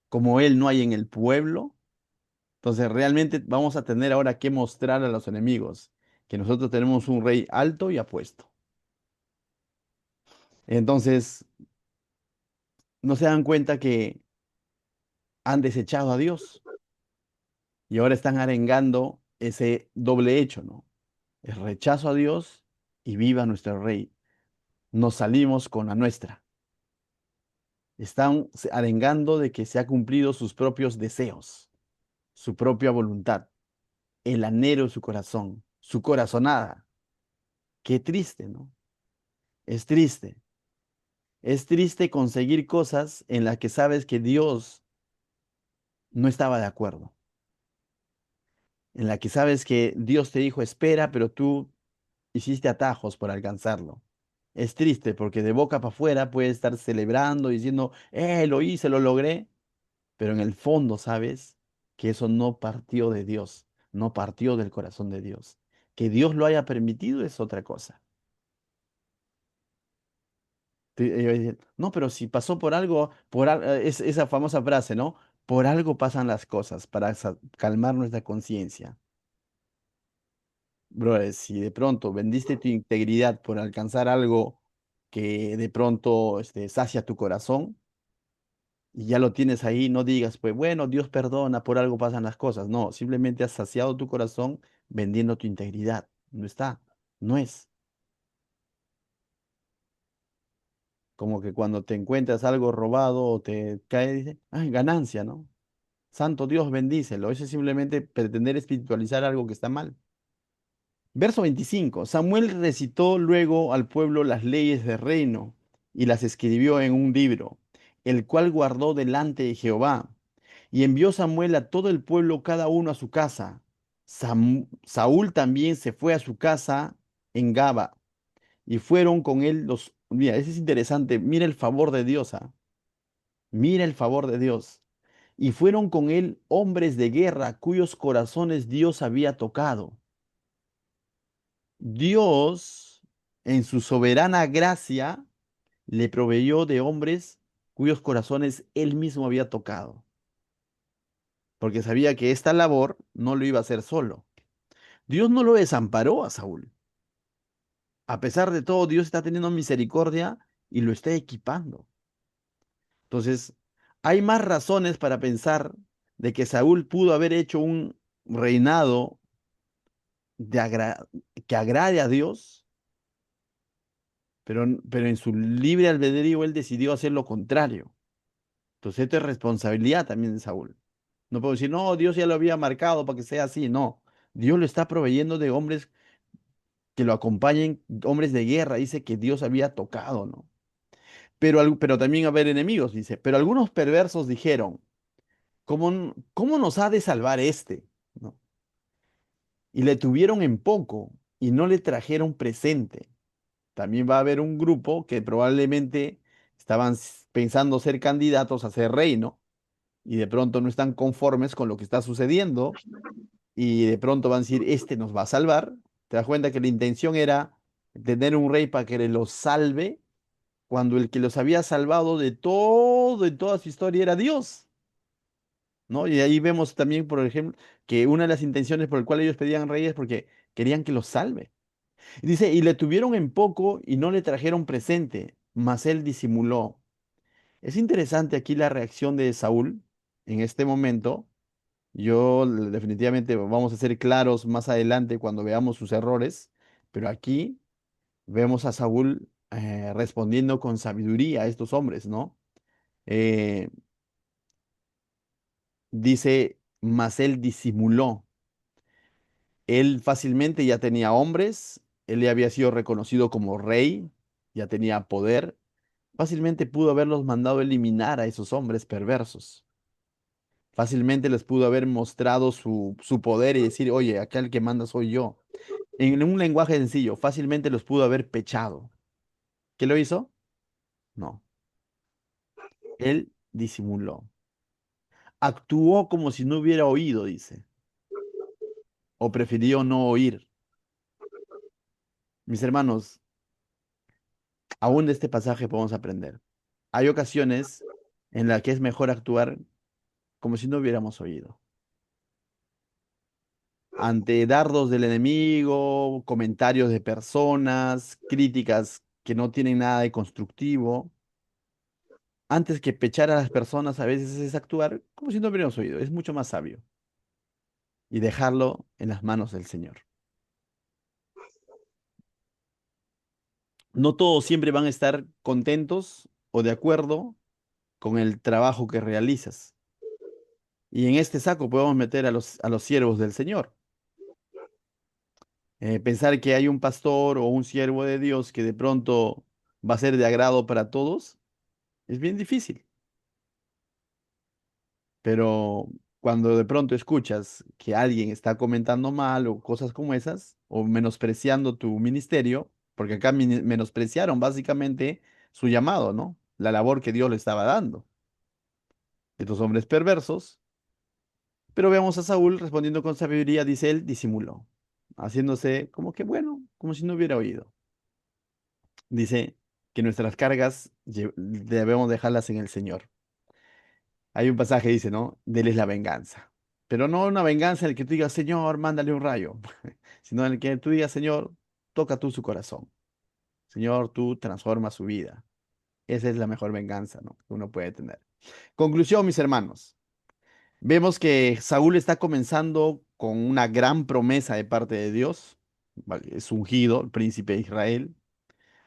como él no hay en el pueblo. Entonces realmente vamos a tener ahora que mostrar a los enemigos que nosotros tenemos un rey alto y apuesto. Entonces no se dan cuenta que han desechado a Dios y ahora están arengando ese doble hecho, ¿no? El rechazo a Dios y viva nuestro rey. nos salimos con la nuestra. Están arengando de que se ha cumplido sus propios deseos, su propia voluntad, el anhelo de su corazón, su corazonada. Qué triste, ¿no? Es triste. Es triste conseguir cosas en las que sabes que Dios no estaba de acuerdo, en la que sabes que Dios te dijo espera, pero tú hiciste atajos por alcanzarlo. Es triste porque de boca para afuera puedes estar celebrando, diciendo, lo hice, lo logré, pero en el fondo sabes que eso no partió de Dios, no partió del corazón de Dios. Que Dios lo haya permitido es otra cosa. Ellos dicen, no, pero si pasó por algo, es esa famosa frase, ¿no? Por algo pasan las cosas, para calmar nuestra conciencia. Brother, si de pronto vendiste tu integridad por alcanzar algo que de pronto sacia tu corazón y ya lo tienes ahí, no digas, pues bueno, Dios perdona, por algo pasan las cosas. No, simplemente has saciado tu corazón vendiendo tu integridad. No está, no es. Como que cuando te encuentras algo robado o te cae, dice, ay, ganancia, ¿no? Santo Dios, bendícelo. Eso es simplemente pretender espiritualizar algo que está mal. Verso 25. Samuel recitó luego al pueblo las leyes del reino y las escribió en un libro, el cual guardó delante de Jehová. Y envió Samuel a todo el pueblo, cada uno a su casa. Saúl también se fue a su casa en Gaba, y fueron con él los... Mira, eso es interesante. Mira el favor de Dios, ¿ah? Mira el favor de Dios. Y fueron con él hombres de guerra cuyos corazones Dios había tocado. Dios, en su soberana gracia, le proveyó de hombres cuyos corazones él mismo había tocado, porque sabía que esta labor no lo iba a hacer solo. Dios no lo desamparó a Saúl. A pesar de todo, Dios está teniendo misericordia y lo está equipando. Entonces, hay más razones para pensar de que Saúl pudo haber hecho un reinado de que agrade a Dios, pero en su libre albedrío él decidió hacer lo contrario. Entonces, esto es responsabilidad también de Saúl. No puedo decir, no, Dios ya lo había marcado para que sea así. No, Dios lo está proveyendo de hombres que lo acompañen, hombres de guerra. Dice que Dios había tocado, ¿no? Pero también va a haber enemigos, dice. Pero algunos perversos dijeron, ¿cómo nos ha de salvar este? ¿No? Y le tuvieron en poco y no le trajeron presente. También va a haber un grupo que probablemente estaban pensando ser candidatos a ser rey, ¿no? Y de pronto no están conformes con lo que está sucediendo y de pronto van a decir, este nos va a salvar. Te das cuenta que la intención era tener un rey para que los salve cuando el que los había salvado de todo, en toda su historia era Dios, ¿no? Y ahí vemos también, por ejemplo, que una de las intenciones por el cual ellos pedían rey es porque querían que los salve. Y dice, y le tuvieron en poco y no le trajeron presente, mas él disimuló. Es interesante aquí la reacción de Saúl en este momento. Definitivamente vamos a ser claros más adelante cuando veamos sus errores, pero aquí vemos a Saúl respondiendo con sabiduría a estos hombres, ¿no? Eh, dice, mas él disimuló. Él fácilmente ya tenía hombres, él ya había sido reconocido como rey, ya tenía poder, fácilmente pudo haberlos mandado eliminar a esos hombres perversos. Fácilmente les pudo haber mostrado su poder y decir, oye, acá el que manda soy yo. En un lenguaje sencillo, fácilmente los pudo haber pechado. ¿Qué lo hizo? No. Él disimuló. Actuó como si no hubiera oído, dice, o prefirió no oír. Mis hermanos, aún de este pasaje podemos aprender. Hay ocasiones en las que es mejor actuar como si no hubiéramos oído. Ante dardos del enemigo, comentarios de personas, críticas que no tienen nada de constructivo, antes que pechar a las personas, a veces es actuar como si no hubiéramos oído. Es mucho más sabio y dejarlo en las manos del Señor. No todos siempre van a estar contentos o de acuerdo con el trabajo que realizas. Y en este saco podemos meter a los siervos del Señor. Pensar que hay un pastor o un siervo de Dios que de pronto va a ser de agrado para todos es bien difícil. Pero cuando de pronto escuchas que alguien está comentando mal o cosas como esas, o menospreciando tu ministerio, porque acá menospreciaron básicamente su llamado, ¿no? La labor que Dios le estaba dando. Estos hombres perversos. Pero veamos a Saúl respondiendo con sabiduría, dice él, disimuló, haciéndose como que bueno, como si no hubiera oído. Dice que nuestras cargas debemos dejarlas en el Señor. Hay un pasaje que dice, ¿no? De él es la venganza. Pero no una venganza en el que tú digas, Señor, mándale un rayo, sino en el que tú digas, Señor, toca tú su corazón. Señor, tú transforma su vida. Esa es la mejor venganza, ¿no? Que uno puede tener. Conclusión, mis hermanos. Vemos que Saúl está comenzando con una gran promesa de parte de Dios. ¿Vale? Es ungido, el príncipe de Israel.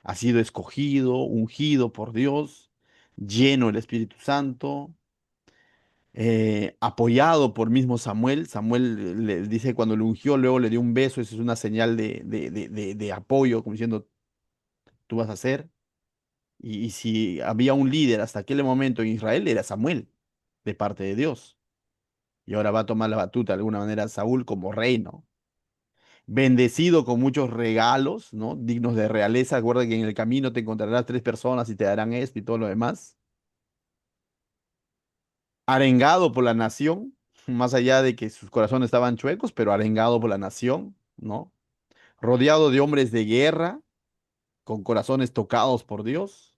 Ha sido escogido, ungido por Dios, lleno del Espíritu Santo, apoyado por mismo Samuel. Samuel le dice que cuando lo ungió, luego le dio un beso. Eso es una señal de apoyo, como diciendo, tú vas a hacer. Y si había un líder hasta aquel momento en Israel, era Samuel, de parte de Dios. Y ahora va a tomar la batuta de alguna manera Saúl como rey, ¿no? Bendecido con muchos regalos, ¿no? Dignos de realeza. Recuerda que en el camino te encontrarás tres personas y te darán esto y todo lo demás. Arengado por la nación, más allá de que sus corazones estaban chuecos, pero arengado por la nación, ¿no? Rodeado de hombres de guerra, con corazones tocados por Dios.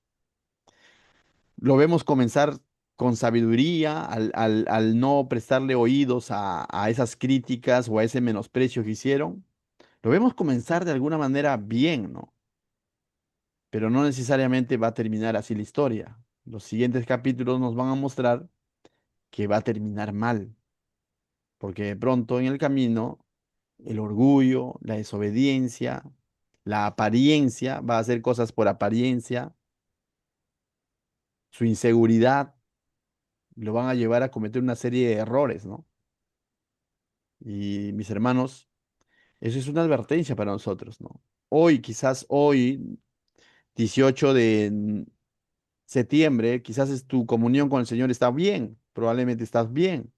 Lo vemos comenzar con sabiduría al no prestarle oídos a esas críticas o a ese menosprecio que hicieron. Lo vemos comenzar de alguna manera bien, ¿no? Pero no necesariamente va a terminar así la historia. Los siguientes capítulos nos van a mostrar que va a terminar mal, porque de pronto en el camino el orgullo, la desobediencia, la apariencia, va a hacer cosas por apariencia, su inseguridad, lo van a llevar a cometer una serie de errores, ¿no? Y mis hermanos, eso es una advertencia para nosotros, ¿no? Hoy, quizás hoy, 18 de septiembre, quizás tu comunión con el Señor está bien, probablemente estás bien,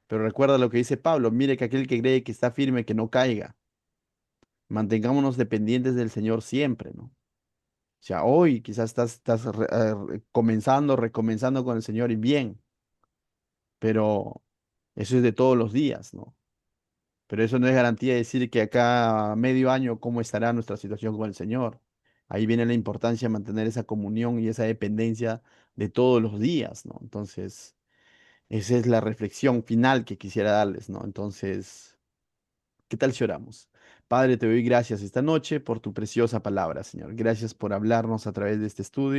pero recuerda lo que dice Pablo, mire que aquel que cree que está firme, que no caiga. Mantengámonos dependientes del Señor siempre, ¿no? O sea, hoy quizás estás comenzando, recomenzando con el Señor y bien, pero eso es de todos los días, ¿no? Pero eso no es garantía de decir que acá a medio año cómo estará nuestra situación con el Señor. Ahí viene la importancia de mantener esa comunión y esa dependencia de todos los días, ¿no? Entonces, esa es la reflexión final que quisiera darles, ¿no? Entonces, ¿qué tal si oramos? Padre, te doy gracias esta noche por tu preciosa palabra, Señor. Gracias por hablarnos a través de este estudio.